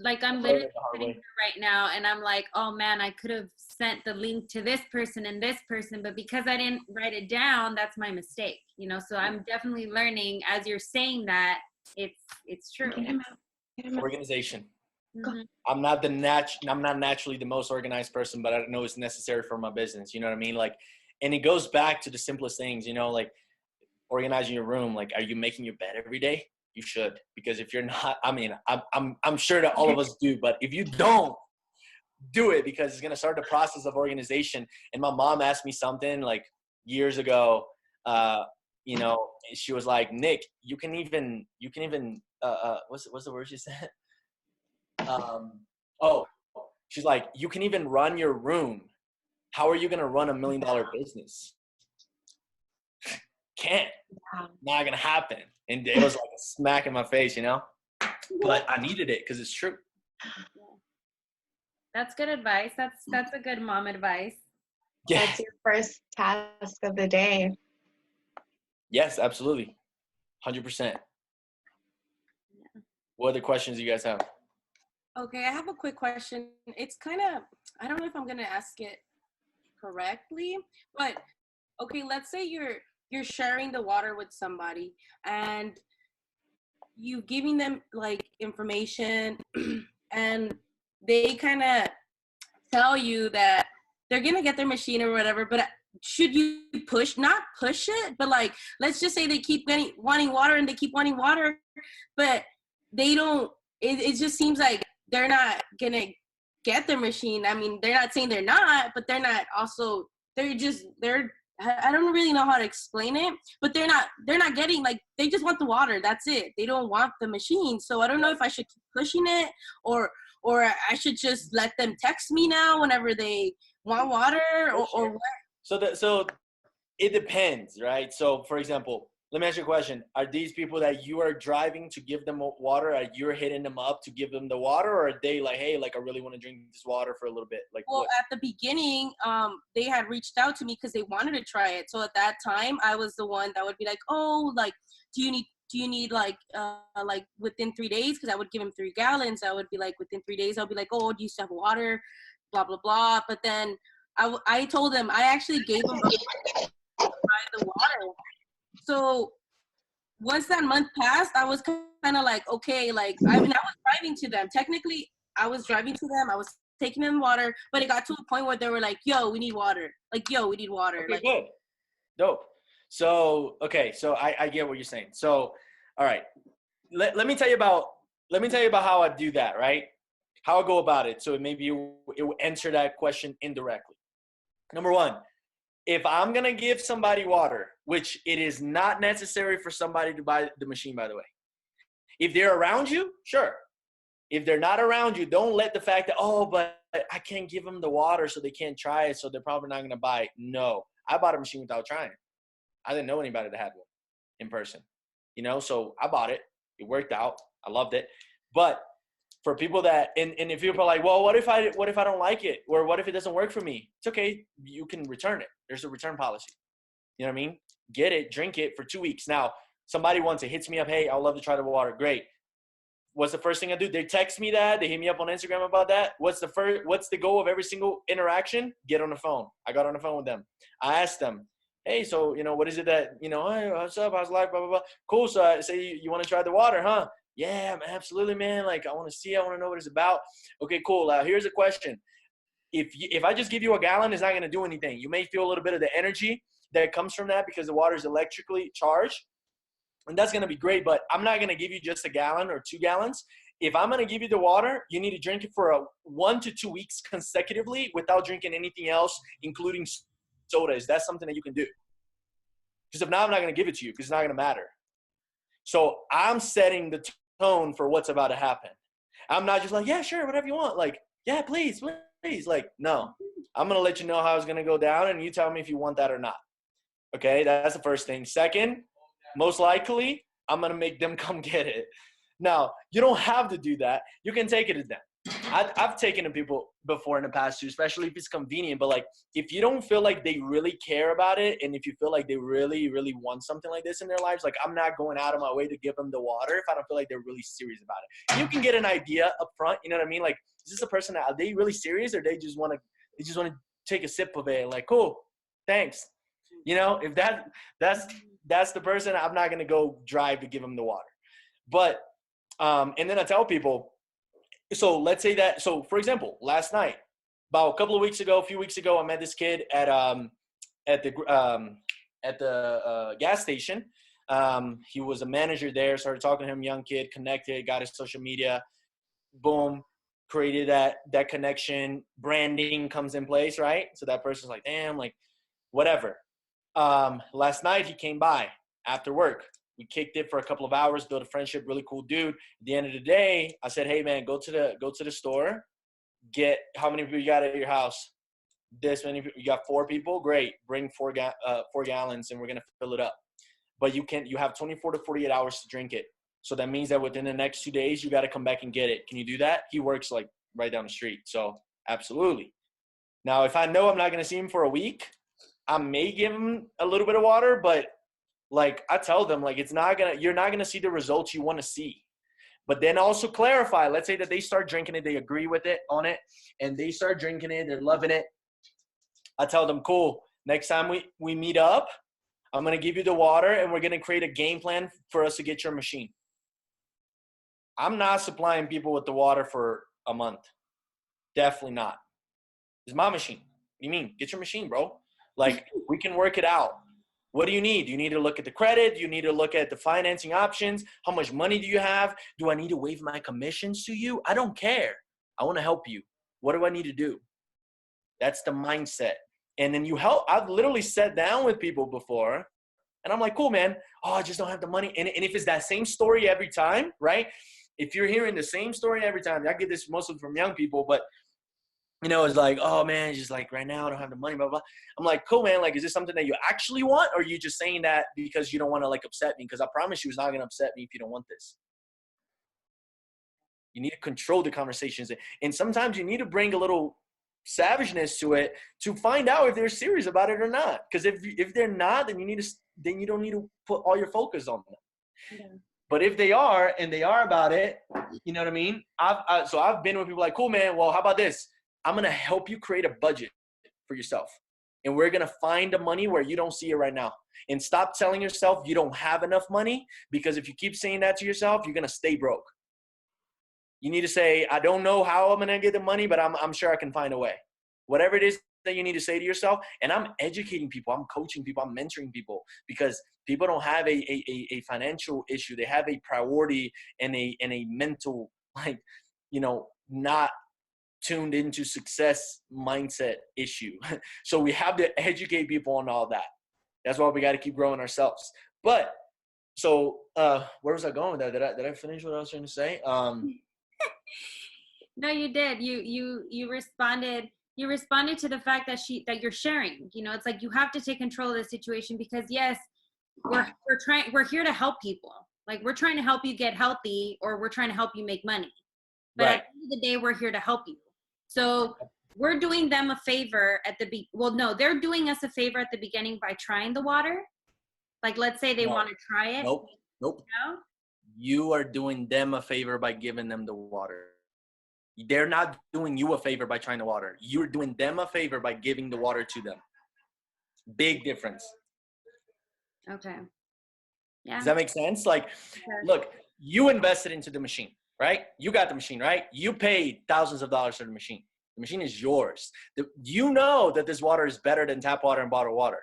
I'm literally sitting here right now and I'm like, oh man, I could have sent the link to this person and this person, but because I didn't write it down, that's my mistake. So I'm definitely learning as you're saying that it's true. Organization. Mm-hmm. I'm not naturally the most organized person, but I know it's necessary for my business. You know what I mean? And it goes back to the simplest things, organizing your room. Are you making your bed every day? You should, because if you're not, I'm sure that all of us do, but if you don't, do it, because it's going to start the process of organization. And my mom asked me something years ago, she was like, Nick, you can even what's the word she said? She's like, you can even run your room. How are you going to run $1 million business? Can't. Not going to happen. And it was a smack in my face, but I needed it because it's true. That's good advice. That's a good mom advice. Yeah. That's your first task of the day. Yes, absolutely. 100%. Yeah. What other questions do you guys have? Okay, I have a quick question. It's kind of, I don't know if I'm going to ask it correctly, but okay, let's say you're sharing the water with somebody and you giving them information and they kind of tell you that they're going to get their machine or whatever, but should you not push it, but let's just say they keep wanting water and they keep wanting water, but they don't, it just seems like they're not going to get their machine. They're not saying they're not, but they're not also, I don't really know how to explain it, but they're not getting, they just want the water. That's it. They don't want the machine. So I don't know if I should keep pushing it or I should just let them text me now whenever they want water or what? So it depends, right? So for example, Let me ask you a question. Are these people that you are driving to give them water, are you hitting them up to give them the water, or are they like, hey, like I really want to drink this water for a little bit? Like, well, what? at the beginning, they had reached out to me because they wanted to try it. So at that time, I was the one that would be like, oh, like, do you need like within 3 days? Because I would give them 3 gallons. I would be like, within 3 days, I'll be like, oh, do you still have water? Blah, blah, blah. But then I told them, I actually gave them the water. So once that month passed, I was kind of like, okay, like, I was driving to them. Technically, I was driving to them. I was taking them water, but it got to a point where they were like, yo, we need water. Like, yo, we need water. Okay, like, good. Dope. So, okay. So I get what you're saying. So, all right. Let me tell you about how I do that, right? How I go about it. So maybe it will answer that question indirectly. Number one, if I'm going to give somebody water, which it is not necessary for somebody to buy the machine, by the way. If they're around you, sure. If they're not around you, don't let the fact that, oh, but I can't give them the water so they can't try it, so they're probably not going to buy it. No. I bought a machine without trying it. I didn't know anybody that had one in person. So I bought it. It worked out. I loved it. But for people that, and if people are like, well, what if I don't like it? Or what if it doesn't work for me? It's okay. You can return it. There's a return policy. You know what I mean? Get it, drink it for 2 weeks. Now, somebody wants it, hits me up, hey, I'd love to try the water. Great. What's the first thing I do? They text me that. They hit me up on Instagram about that. What's the goal of every single interaction? Get on the phone. I got on the phone with them. I asked them, hey, so, what is it that, hey, what's up? How's life? Blah, blah, blah. Cool. So I say, you want to try the water, huh? Yeah, absolutely, man. Like, I want to see, I want to know what it's about. Okay, cool. Here's a question. If I just give you a gallon, it's not going to do anything. You may feel a little bit of the energy that comes from that because the water is electrically charged. And that's going to be great, but I'm not going to give you just a gallon or 2 gallons. If I'm going to give you the water, you need to drink it for 1 to 2 weeks consecutively without drinking anything else, including sodas. That's something that you can do. Because if not, I'm not going to give it to you because it's not going to matter. So I'm setting the tone for what's about to happen. I'm not just like, yeah, sure, whatever you want. Like, yeah, please. Like, no. I'm going to let you know how it's going to go down, and you tell me if you want that or not. Okay, that's the first thing. Second, most likely, I'm going to make them come get it. Now, you don't have to do that. You can take it to them. I've taken to people before in the past too, especially if it's convenient. But, like, if you don't feel like they really care about it, and if you feel like they really, really want something like this in their lives, like, I'm not going out of my way to give them the water if I don't feel like they're really serious about it. You can get an idea up front. You know what I mean? Like, is this a person that, are they really serious, or they just want to take a sip of it and, like, cool, thanks. If that's the person, I'm not going to go drive to give them the water. But, and then I tell people, so let's say that, so for example, last night, about a few weeks ago, I met this kid at the gas station. He was a manager there, started talking to him, young kid, connected, got his social media, boom, created that connection, branding comes in place, right? So that person's like, damn, like, whatever. Last night he came by after work. We kicked it for a couple of hours, built a friendship, really cool dude. At the end of the day, I said, hey man, go to the store, get how many people you got at your house? This many people. You got 4 people? Great. Bring 4 gallons and we're gonna fill it up. But you have 24 to 48 hours to drink it. So that means that within the next 2 days, you got to come back and get it. Can you do that? He works like right down the street. So absolutely. Now, if I know I'm not gonna see him for a week, I may give him a little bit of water, but like I tell them, like, you're not going to see the results you want to see. But then also clarify, let's say that they start drinking it, they agree with it on it, and they start drinking it, they're loving it. I tell them, cool, next time we meet up, I'm going to give you the water and we're going to create a game plan for us to get your machine. I'm not supplying people with the water for a month. Definitely not. It's my machine. What do you mean? Get your machine, bro. Like, we can work it out. What do you need? Do you need to look at the credit? Do you need to look at the financing options? How much money do you have? Do I need to waive my commissions to you? I don't care. I want to help you. What do I need to do? That's the mindset. And then I've literally sat down with people before and I'm like, cool, man. Oh, I just don't have the money. And if it's that same story every time, right? If you're hearing the same story every time, I get this mostly from young people, but it's like, oh man, just like right now I don't have the money, blah, blah. I'm like, cool, man. Like, is this something that you actually want? Or are you just saying that because you don't want to like upset me? Because I promise you it's not going to upset me if you don't want this. You need to control the conversations. And sometimes you need to bring a little savageness to it to find out if they're serious about it or not. Because if they're not, then you don't need to put all your focus on them. Yeah. But if they are, and they are about it, you know what I mean? So I've been with people like, cool, man. Well, how about this? I'm going to help you create a budget for yourself. And we're going to find the money where you don't see it right now. And stop telling yourself you don't have enough money, because if you keep saying that to yourself, you're going to stay broke. You need to say, I don't know how I'm going to get the money, but I'm sure I can find a way. Whatever it is that you need to say to yourself. And I'm educating people. I'm coaching people. I'm mentoring people, because people don't have a financial issue. They have a priority and a mental, like, not tuned into success mindset issue. So we have to educate people on all that. That's why we got to keep growing ourselves. But so where was I going with that? Did I finish what I was trying to say? No, you did. You responded to the fact that you're sharing. It's like you have to take control of the situation, because yes, we're here to help people. Like, we're trying to help you get healthy, or we're trying to help you make money. But right. At the end of the day, we're here to help you. So we're doing them a favor they're doing us a favor at the beginning by trying the water. Like, let's say they want to try it. Nope. No? You are doing them a favor by giving them the water. They're not doing you a favor by trying the water. You're doing them a favor by giving the water to them. Big difference. Okay. Yeah. Does that make sense? Like, look, you invested into the machine, right? You got the machine, right? You paid thousands of dollars for the machine. The machine is yours. You know that this water is better than tap water and bottled water.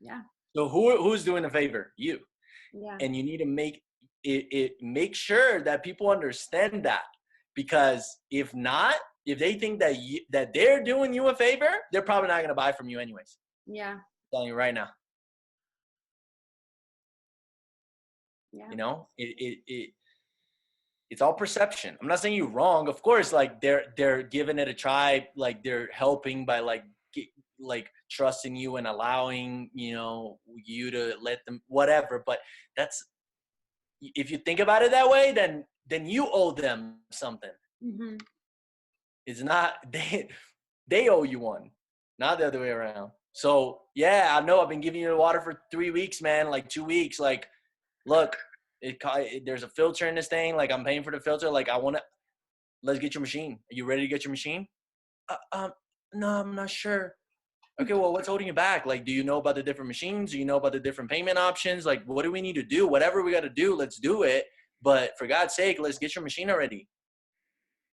Yeah. So who's doing the favor? You. Yeah. And you need to make sure that people understand that, because if they think that they're doing you a favor, they're probably not going to buy from you anyways. Yeah. I'm telling you right now. Yeah. It's all perception. I'm not saying you're wrong. Of course, like they're giving it a try, like they're helping by like trusting you and allowing, you to let them, whatever. But if you think about it that way, then you owe them something. Mm-hmm. It's not, they owe you one, not the other way around. So yeah, I know I've been giving you the water for 3 weeks, man, like 2 weeks. Like, look, there's a filter in this thing. Like, I'm paying for the filter. Like, let's get your machine. Are you ready to get your machine? No, I'm not sure. Okay, well, what's holding you back? Like, do you know about the different machines? Do you know about the different payment options? Like, what do we need to do? Whatever we got to do, let's do it. But for God's sake, let's get your machine already.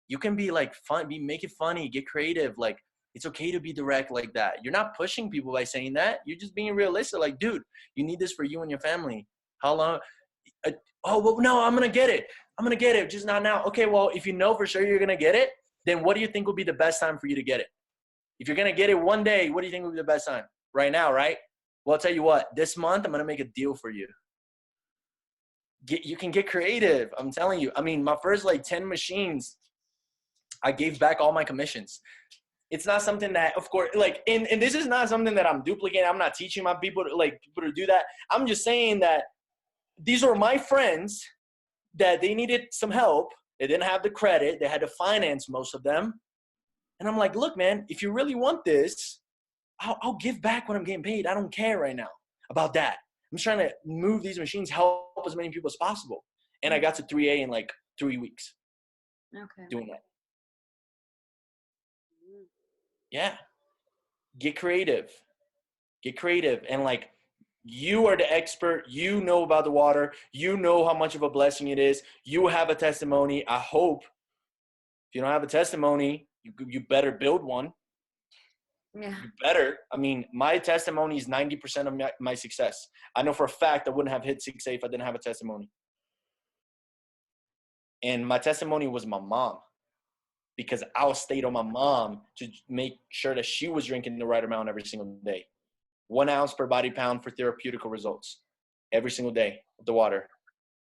You can be like fun, make it funny, get creative. Like, it's okay to be direct like that. You're not pushing people by saying that. You're just being realistic. Like, dude, you need this for you and your family. How long? Oh, well, no, I'm going to get it. I'm going to get it. Just not now. Okay, well, if you know for sure you're going to get it, then what do you think would be the best time for you to get it? If you're going to get it one day, what do you think would be the best time? Right now, right? Well, I'll tell you what. This month, I'm going to make a deal for you. You can get creative. I'm telling you. I mean, my first 10 machines, I gave back all my commissions. It's not something that, of course, and this is not something that I'm duplicating. I'm not teaching my people to do that. I'm just saying that these were my friends that they needed some help. They didn't have the credit. They had to finance most of them. And I'm like, look, man, if you really want this, I'll give back what I'm getting paid. I don't care right now about that. I'm just trying to move these machines, help as many people as possible. And I got to 3A in 3 weeks. Okay. Doing that. Yeah. Get creative. And you are the expert. You know about the water. You know how much of a blessing it is. You have a testimony. I hope. If you don't have a testimony, you better build one. Yeah. You better. I mean, my testimony is 90% of my success. I know for a fact I wouldn't have hit 6A if I didn't have a testimony. And my testimony was my mom, because I stayed on my mom to make sure that she was drinking the right amount every single day. 1 ounce per body pound for therapeutical results every single day of the water.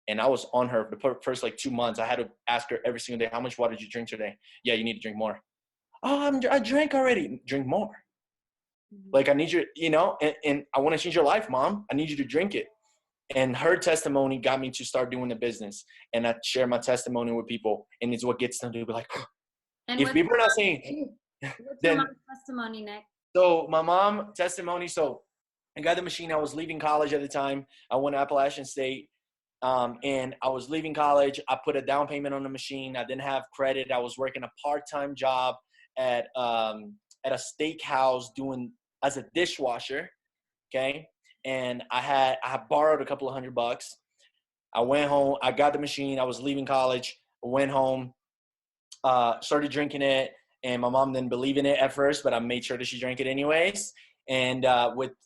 And I was on her the first 2 months. I had to ask her every single day, how much water did you drink today? Yeah, you need to drink more. Oh, I drank already. Drink more. Like, I need you, and I want to change your life, Mom. I need you to drink it. And her testimony got me to start doing the business. And I share my testimony with people. And it's what gets them to be like, And if people are not saying, what's then, your mom's testimony, Nick? So my mom testimony. So I got the machine. I was leaving college at the time. I went to Appalachian State. And I was leaving college. I put a down payment on the machine. I didn't have credit. I was working a part-time job at a steakhouse as a dishwasher. Okay. And I had borrowed a couple of $100. I went home. I got the machine. I was leaving college. I went home, started drinking it. And my mom didn't believe in it at first, but I made sure that she drank it anyways. And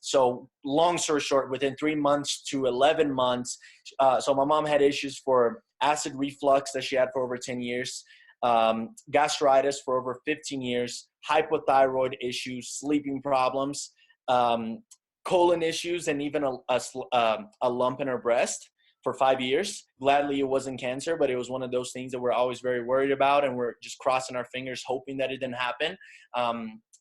so long story short, within 3 months to 11 months, so my mom had issues for acid reflux that she had for over 10 years, gastritis for over 15 years, hypothyroid issues, sleeping problems, colon issues, and even a lump in her breast for 5 years. Gladly, it wasn't cancer, but it was one of those things that we're always very worried about, and we're just crossing our fingers, hoping that it didn't happen.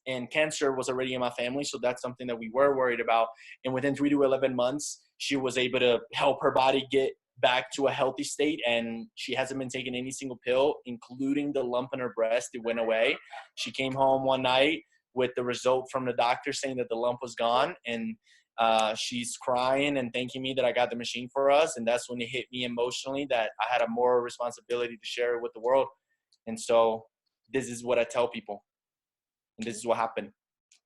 And cancer was already in my family, so that's something that we were worried about. And within 3 to 11 months, she was able to help her body get back to a healthy state, and she hasn't been taking any single pill, including the lump in her breast. It went away. She came home one night with the result from the doctor saying that the lump was gone, and she's crying and thanking me that I got the machine for us. And that's when it hit me emotionally that I had a moral responsibility to share it with the world. And so this is what I tell people. And this is what happened.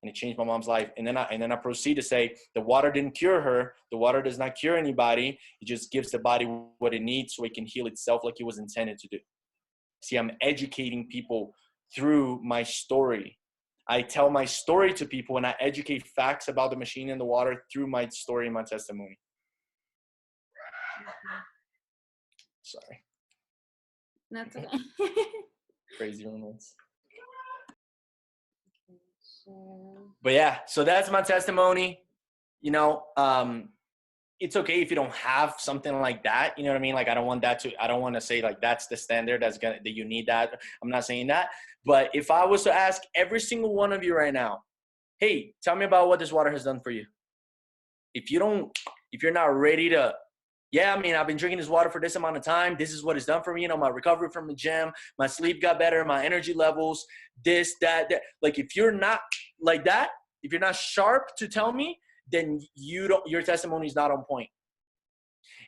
And it changed my mom's life. And then I proceed to say the water didn't cure her. The water does not cure anybody. It just gives the body what it needs so it can heal itself like it was intended to do. See, I'm educating people through my story. I tell my story to people, and I educate facts about the machine and the water through my story and my testimony. Sorry. That's okay. Crazy ones. But yeah, so that's my testimony. It's okay if you don't have something like that. You know what I mean? Like, I don't want to say like that's the standard that you need that. I'm not saying that. But if I was to ask every single one of you right now, hey, tell me about what this water has done for you. If you're not ready to, I've been drinking this water for this amount of time. This is what it's done for me. My recovery from the gym, my sleep got better, my energy levels, this, that. Like, if you're not like that, if you're not sharp to tell me, then your testimony is not on point.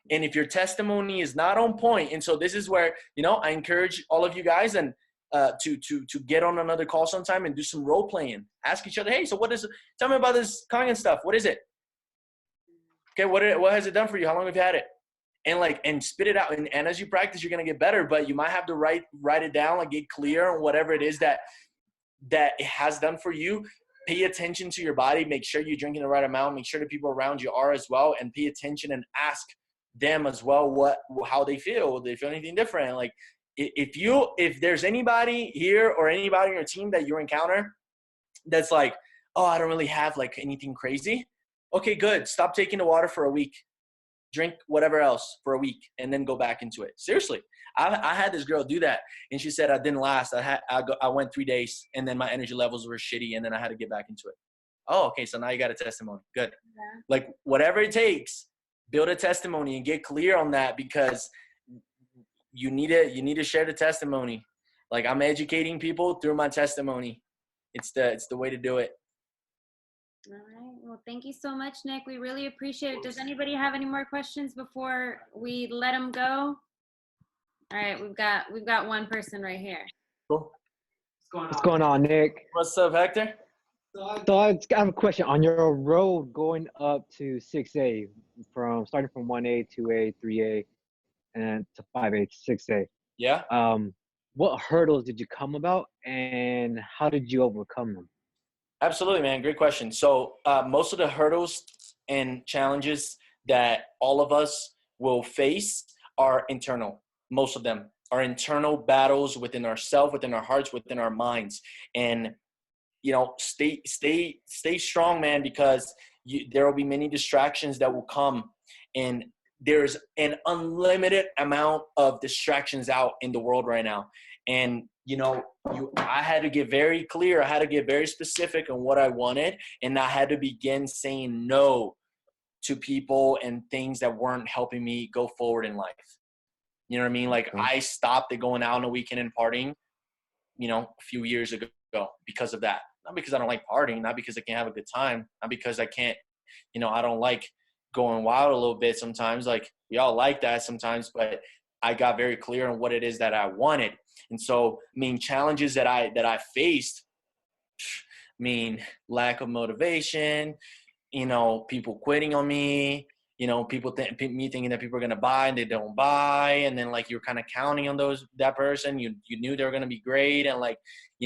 And if your testimony is not on point, and so this is where, I encourage all of you guys and to get on another call sometime and do some role playing. Ask each other, hey, so tell me about this Kangen stuff. What is it? Okay, what has it done for you? How long have you had it? And spit it out. And as you practice, you're gonna get better, but you might have to write it down, like get clear on whatever it is that it has done for you. Pay attention to your body. Make sure you're drinking the right amount. Make sure the people around you are as well, and pay attention and ask them as well how they feel. Do they feel anything different? Like, if there's anybody here or anybody on your team that you encounter that's like, oh, I don't really have like anything crazy. Okay, good. Stop taking the water for a week. Drink whatever else for a week and then go back into it. Seriously. I had this girl do that, and she said I didn't last. I went 3 days, and then my energy levels were shitty, and then I had to get back into it. Oh, okay, so now you got a testimony. Good. Yeah. Like, whatever it takes, build a testimony and get clear on that, because you need to share the testimony. Like, I'm educating people through my testimony. It's the way to do it. All right. Well, thank you so much, Nick. We really appreciate it. Does anybody have any more questions before we let them go? All right, we've got one person right here. Cool. What's going on, Nick? What's up, Hector? So I have a question. On your road going up to 6A, starting from 1A, 2A, 3A, and to 5A, 6A. Yeah. What hurdles did you come about, and how did you overcome them? Absolutely, man. Great question. So most of the hurdles and challenges that all of us will face are internal. Most of them are internal battles within ourselves, within our hearts, within our minds. And, stay strong, man, because there will be many distractions that will come. And there's an unlimited amount of distractions out in the world right now. And I had to get very clear. I had to get very specific on what I wanted. And I had to begin saying no to people and things that weren't helping me go forward in life. You know what I mean? Like I stopped at going out on the weekend and partying, a few years ago because of that. Not because I don't like partying, not because I can't have a good time, not because I can't, I don't like going wild a little bit sometimes. Like we all like that sometimes, but I got very clear on what it is that I wanted. And so, challenges that I faced, lack of motivation, people quitting on me, people me thinking that people are going to buy and they don't buy. And then like, you're kind of counting on that person. You knew they were going to be great. And like,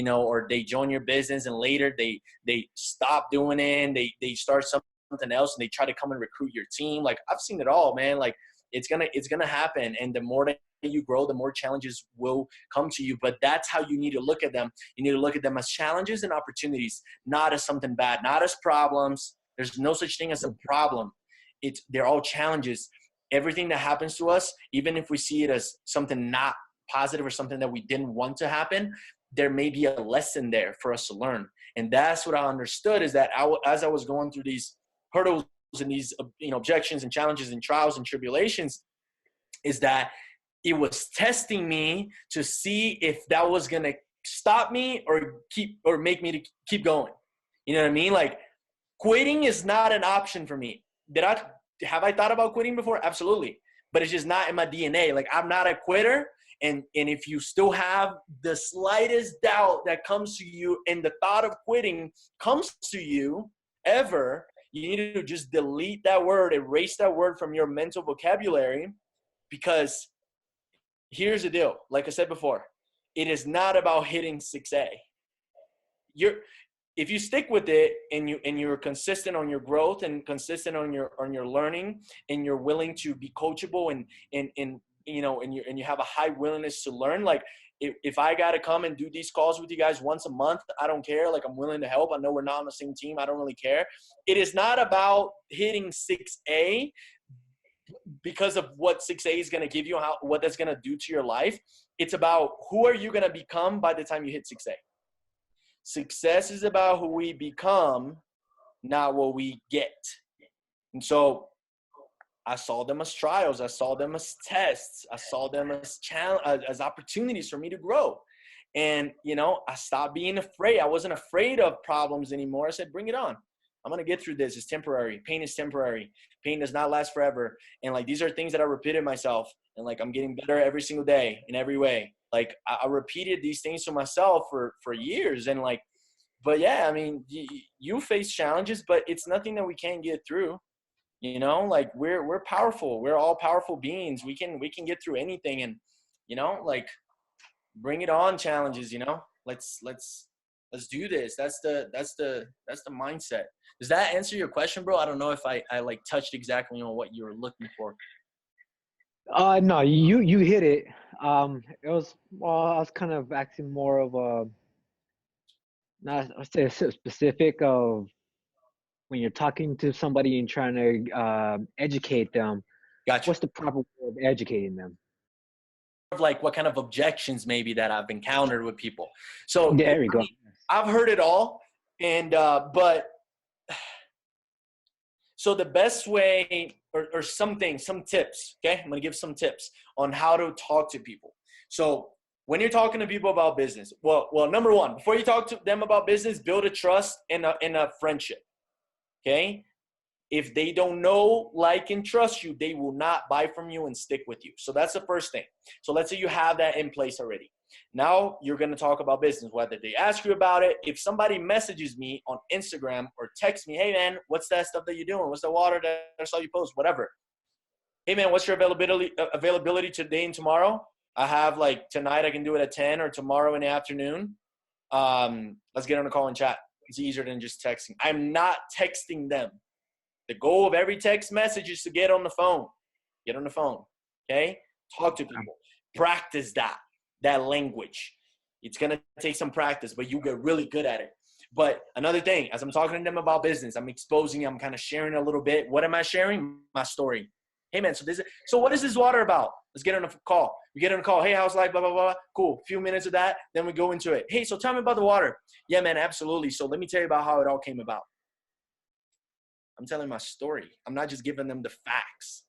or they join your business and later they stop doing it and they start something else and they try to come and recruit your team. Like I've seen it all, man. Like it's going to happen. And the more that you grow, the more challenges will come to you. But that's how you need to look at them. You need to look at them as challenges and opportunities, not as something bad, not as problems. There's no such thing as a problem. They're all challenges. Everything that happens to us, even if we see it as something not positive or something that we didn't want to happen, there may be a lesson there for us to learn. And that's what I understood is that as I was going through these hurdles and these objections and challenges and trials and tribulations, is that it was testing me to see if that was going to stop me or make me to keep going. You know what I mean? Like quitting is not an option for me. Have I thought about quitting before? Absolutely. But it's just not in my DNA. Like I'm not a quitter. And if you still have the slightest doubt that comes to you and the thought of quitting comes to you ever, you need to just delete that word, erase that word from your mental vocabulary, because here's the deal. Like I said before, it is not about hitting 6A. If you stick with it and you're consistent on your growth and consistent on your learning and you're willing to be coachable and you have a high willingness to learn, like if I got to come and do these calls with you guys once a month, I don't care. Like I'm willing to help. I know we're not on the same team. I don't really care. It is not about hitting 6A because of what 6A is going to give you, what that's going to do to your life. It's about who are you going to become by the time you hit 6A. Success is about who we become, not what we get. And so I saw them as trials. I saw them as tests. I saw them as opportunities for me to grow. And, I stopped being afraid. I wasn't afraid of problems anymore. I said, bring it on. I'm going to get through this. It's temporary. Pain is temporary. Pain does not last forever. And like, these are things that I repeated myself. And like, I'm getting better every single day in every way. Like I repeated these things to myself for years. And like, but yeah, you face challenges, but it's nothing that we can't get through. Like we're powerful. We're all powerful beings. We can get through anything. And, like bring it on challenges, let's do this. That's the mindset. Does that answer your question, bro? I don't know if I like touched exactly on what you were looking for. No, you hit it. I was kind of asking more of a, not I'll say specific of when you're talking to somebody and trying to educate them. Gotcha. What's the proper way of educating them? Like what kind of objections maybe that I've encountered with people. So there we go. I've heard it all. And, so the best way or some tips, okay? I'm going to give some tips on how to talk to people. So when you're talking to people about business, well, number one, before you talk to them about business, build a trust and a friendship, okay? If they don't know, like, and trust you, they will not buy from you and stick with you. So that's the first thing. So let's say you have that in place already. Now you're going to talk about business, whether they ask you about it. If somebody messages me on Instagram or texts me, hey man, what's that stuff that you're doing? What's the water that I saw you post? Whatever. Hey man, what's your availability today and tomorrow? I have like tonight I can do it at 10 or tomorrow in the afternoon. Let's get on a call and chat. It's easier than just texting. I'm not texting them. The goal of every text message is to get on the phone. Get on the phone, okay? Talk to people. Practice that language. It's going to take some practice, but you get really good at it. But another thing, as I'm talking to them about business, I'm kind of sharing a little bit. What am I sharing? My story. Hey man, so what is this water about? Let's get on a call. We get on a call. Hey, how's life? Blah, blah, blah. Cool. A few minutes of that. Then we go into it. Hey, so tell me about the water. Yeah, man, absolutely. So let me tell you about how it all came about. I'm telling my story. I'm not just giving them the facts.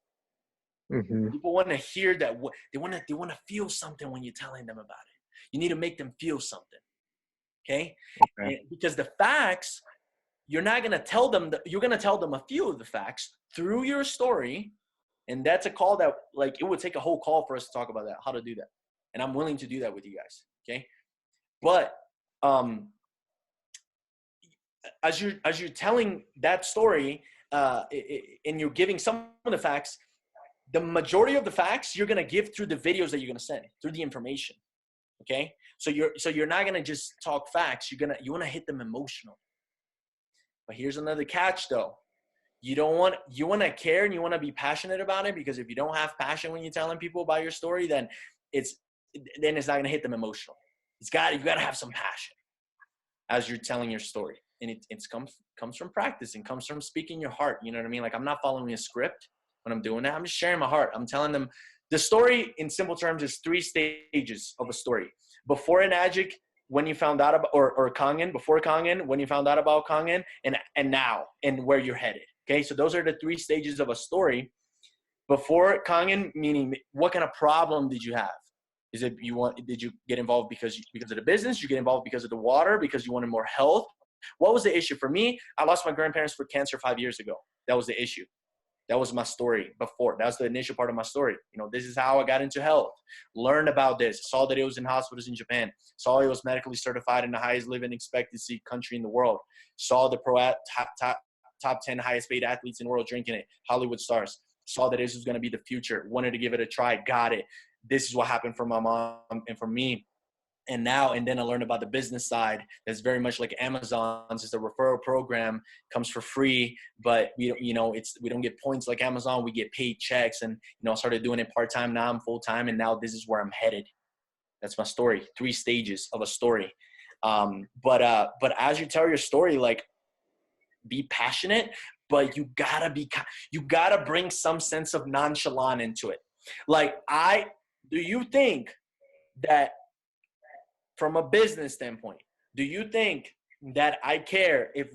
Mm-hmm. People want to hear that. They want to feel something when you're telling them about it. You need to make them feel something. Okay? Because the facts, you're not going to tell them you're going to tell them a few of the facts through your story. And that's a call that, like, it would take a whole call for us to talk about that, how to do that. And I'm willing to do that with you guys. Okay. But, as you're telling that story, and you're giving some of the facts, the majority of the facts you're going to give through the videos that you're going to send, through the information. Okay. So you're not going to just talk facts. You want to hit them emotionally. But here's another catch though. You want to care and you want to be passionate about it, because if you don't have passion when you're telling people about your story, then it's not going to hit them emotionally. You got to have some passion as you're telling your story. And it comes from practice and comes from speaking your heart. You know what I mean? Like, I'm not following a script when I'm doing that. I'm just sharing my heart. I'm telling them the story in simple terms is 3 stages of a story. Before Enagic, when you found out about, or Kangen, before Kangen, when you found out about Kangen, and now, and where you're headed. Okay. So those are the 3 stages of a story. Before Kangen, meaning what kind of problem did you have? Did you get involved because of the business? You get involved because of the water, because you wanted more health? What was the issue? For me, I lost my grandparents for cancer 5 years ago. That was the issue. That was my story before. That was the initial part of my story. You know, this is how I got into health. Learned about this. Saw that it was in hospitals in Japan. Saw it was medically certified in the highest living expectancy country in the world. Saw the top 10 highest paid athletes in the world drinking it. Hollywood stars. Saw that this was going to be the future. Wanted to give it a try. Got it. This is what happened for my mom and for me. And then I learned about the business side. That's very much like Amazon's. It's a referral program, comes for free, but we don't get points like Amazon. We get paid checks, and I started doing it part-time. Now I'm full-time, and now this is where I'm headed. That's my story. 3 stages of a story. But as you tell your story, like, be passionate, but you gotta bring some sense of nonchalant into it. Like, do you think that, from a business standpoint, do you think that I care if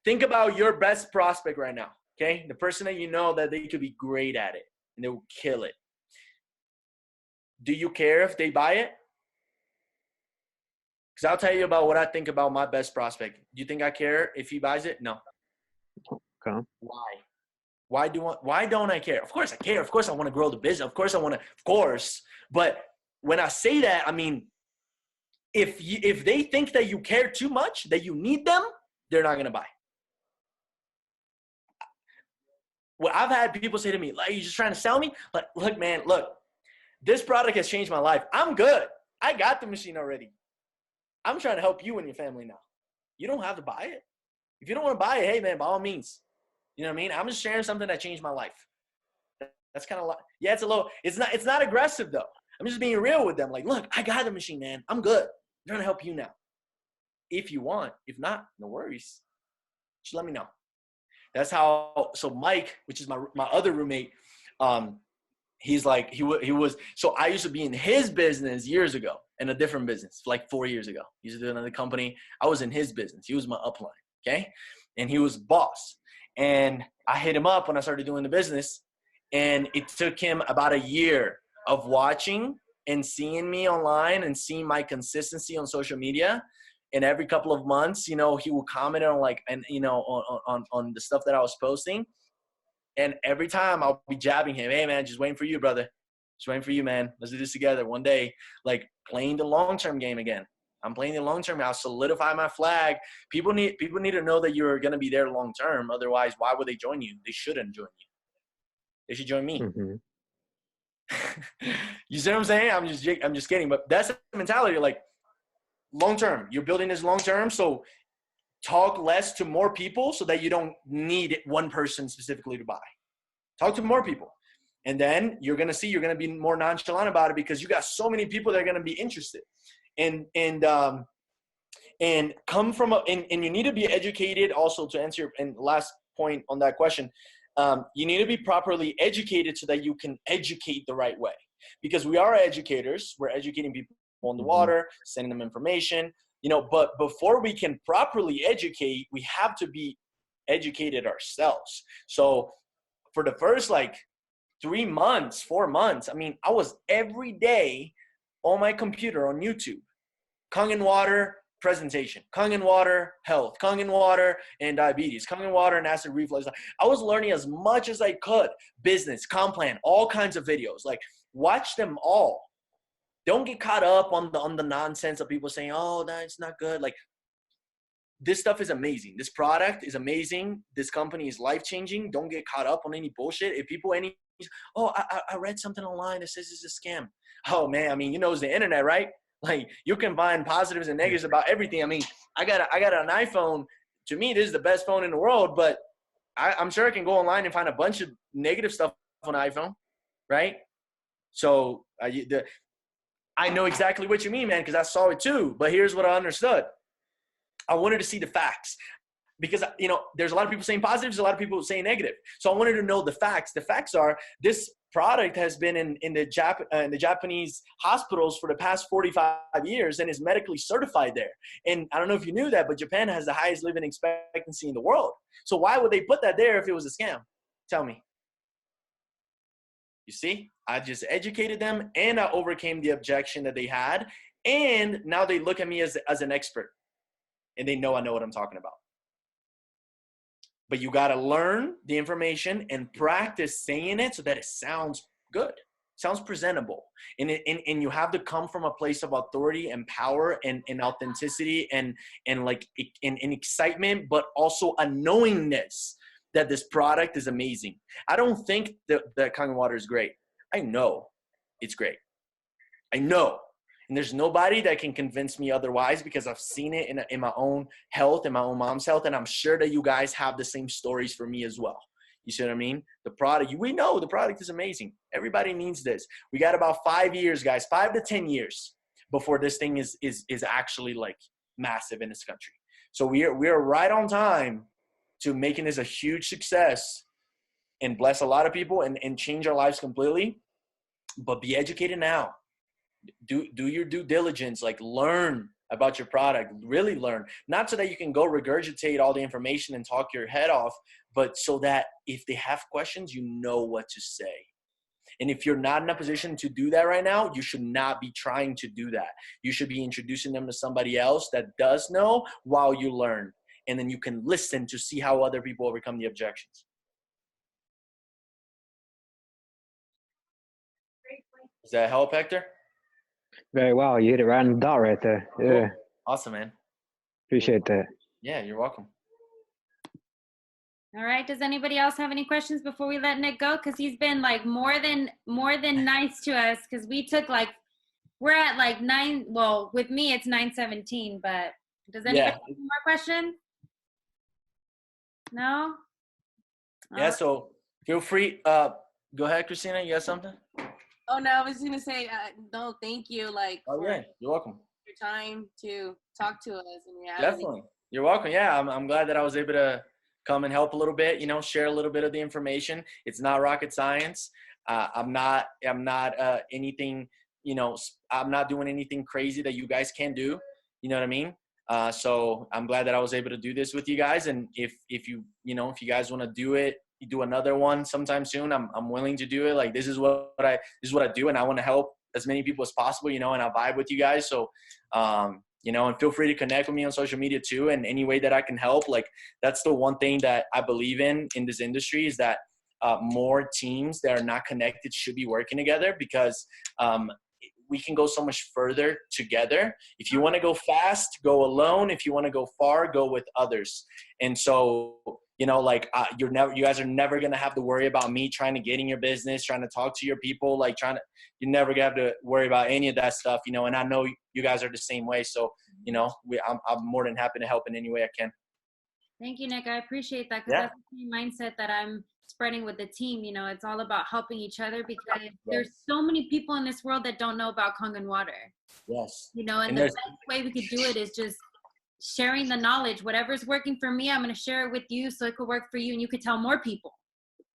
think about your best prospect right now, okay? The person that you know that they could be great at it and they will kill it. Do you care if they buy it? Because I'll tell you about what I think about my best prospect. Do you think I care if he buys it? No. Okay. Why don't I care? Of course I care. Of course I want to grow the business. Of course. But when I say that, I mean, if they think that you care too much, that you need them, they're not going to buy. Well, I've had people say to me, like, are you just trying to sell me? But look, man, this product has changed my life. I'm good. I got the machine already. I'm trying to help you and your family now. You don't have to buy it. If you don't want to buy it, hey, man, by all means. You know what I mean? I'm just sharing something that changed my life. That's kind of, yeah, it's not aggressive though. I'm just being real with them. Like, look, I got the machine, man. I'm good. I'm trying to help you now. If you want. If not, no worries. Just let me know. That's how. So Mike, which is my other roommate, he's like, he was. So I used to be in his business years ago, in a different business, like 4 years ago. He used to do another company. I was in his business. He was my upline, okay? And he was boss. And I hit him up when I started doing the business, and it took him about a year of watching and seeing me online and seeing my consistency on social media. And every couple of months, he would comment on on the stuff that I was posting. And every time I'll be jabbing him, hey man, just waiting for you, brother. Just waiting for you, man. Let's do this together one day. Like, playing the long-term game again. I'm playing the long-term. I'll solidify my flag. People need to know that you're going to be there long-term. Otherwise, why would they join you? They shouldn't join you. They should join me. Mm-hmm. You see what I'm saying? I'm just kidding. But that's the mentality. Like, long-term. You're building this long-term. So talk less to more people so that you don't need one person specifically to buy. Talk to more people. And then you're going to be more nonchalant about it, because you got so many people that are going to be interested. And come from and you need to be educated also, to answer your and last point on that question. you need to be properly educated so that you can educate the right way. Because we are educators. We're educating people on the water, sending them information, you know, but before we can properly educate, we have to be educated ourselves. So for the first like 3 months, 4 months, I mean, I was every day on my computer on YouTube, Kangen water presentation, Kangen water health, Kangen water and diabetes, Kangen water and acid reflux. I was learning as much as I could, business, comp plan, all kinds of videos, like watch them all. Don't get caught up on the nonsense of people saying, oh, that's not good. Like, this stuff is amazing. This product is amazing. This company is life-changing. Don't get caught up on any bullshit. If people, I read something online that says it's a scam. Oh, man, I mean, you know, it's the internet, right? Like, you can find positives and negatives about everything. I mean, I got an iPhone. To me, this is the best phone in the world, but I'm sure I can go online and find a bunch of negative stuff on an iPhone, right? So I know exactly what you mean, man, because I saw it too. But here's what I understood. I wanted to see the facts because, you know, there's a lot of people saying positives, a lot of people saying negative. So I wanted to know the facts. The facts are this product has been in the Japanese hospitals for the past 45 years and is medically certified there. And I don't know if you knew that, but Japan has the highest living expectancy in the world. So why would they put that there if it was a scam? Tell me. You see, I just educated them and I overcame the objection that they had. And now they look at me as an expert and they know I know what I'm talking about. But you got to learn the information and practice saying it so that it sounds good, sounds presentable. And you have to come from a place of authority and power and authenticity and excitement, but also a knowingness that this product is amazing. I don't think that Kangen water is great. I know it's great. I know. And there's nobody that can convince me otherwise because I've seen it in my own health, in my own mom's health. And I'm sure that you guys have the same stories for me as well. You see what I mean? The product, we know the product is amazing. Everybody needs this. We got about 5 years, guys, 5 to 10 years before this thing is actually like massive in this country. So we are right on time to making this a huge success and bless a lot of people and change our lives completely. But be educated now. Do your due diligence, like learn about your product, really learn. Not so that you can go regurgitate all the information and talk your head off, but so that if they have questions, you know what to say. And if you're not in a position to do that right now, you should not be trying to do that. You should be introducing them to somebody else that does know while you learn. And then you can listen to see how other people overcome the objections. Does that help, Hector? Very well. You hit it right on the dot right there. Yeah. Cool. Awesome, man. Appreciate that. Yeah, you're welcome. All right. Does anybody else have any questions before we let Nick go? Because he's been like more than nice to us. Because we took like, we're at like 9. Well, with me it's 9:17. But does anybody have any more questions? No. Yeah. So feel free. Go ahead, Christina. You got something? Oh no, I was gonna say no. Thank you. Like, oh yeah, you're welcome. Your time to talk to us and definitely. You're welcome. Yeah, I'm glad that I was able to come and help a little bit. You know, share a little bit of the information. It's not rocket science. I'm not anything. You know, I'm not doing anything crazy that you guys can't do. You know what I mean? So I'm glad that I was able to do this with you guys. And if you guys want to do it, you do another one sometime soon, I'm willing to do it. Like this is what I do, and I want to help as many people as possible, you know, and I vibe with you guys. So you know, and feel free to connect with me on social media too, and any way that I can help. Like that's the one thing that I believe in this industry is that more teams that are not connected should be working together, because we can go so much further together. If you want to go fast, go alone. If you want to go far, go with others. And so, you know, like you guys are never going to have to worry about me trying to get in your business, trying to talk to your people, like you're never going to have to worry about any of that stuff, you know, and I know you guys are the same way. So, you know, I'm more than happy to help in any way I can. Thank you, Nick. I appreciate that, because that's the mindset that I'm spreading with the team. You know, it's all about helping each other, because there's so many people in this world that don't know about Kangen water. Yes. You know, and the best way we could do it is just sharing the knowledge. Whatever's working for me, I'm going to share it with you so it could work for you, and you could tell more people.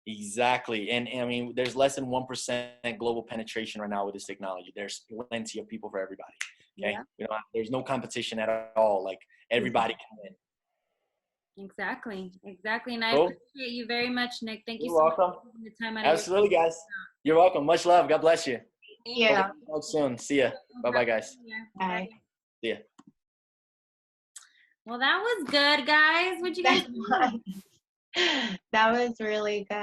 Exactly. And I mean, there's less than 1% global penetration right now with this technology. There's plenty of people for everybody. Okay. Yeah. There's no competition at all. Like everybody can win. Exactly. And I Cool. appreciate you very much, Nick. Thank you You're so much welcome. for taking the time out Absolutely, guys. You're welcome. Much love. God bless you. Yeah. Talk soon. See ya. Bye-bye, guys. Bye. See ya. Well, that was good, guys. What'd you guys think? That was really good.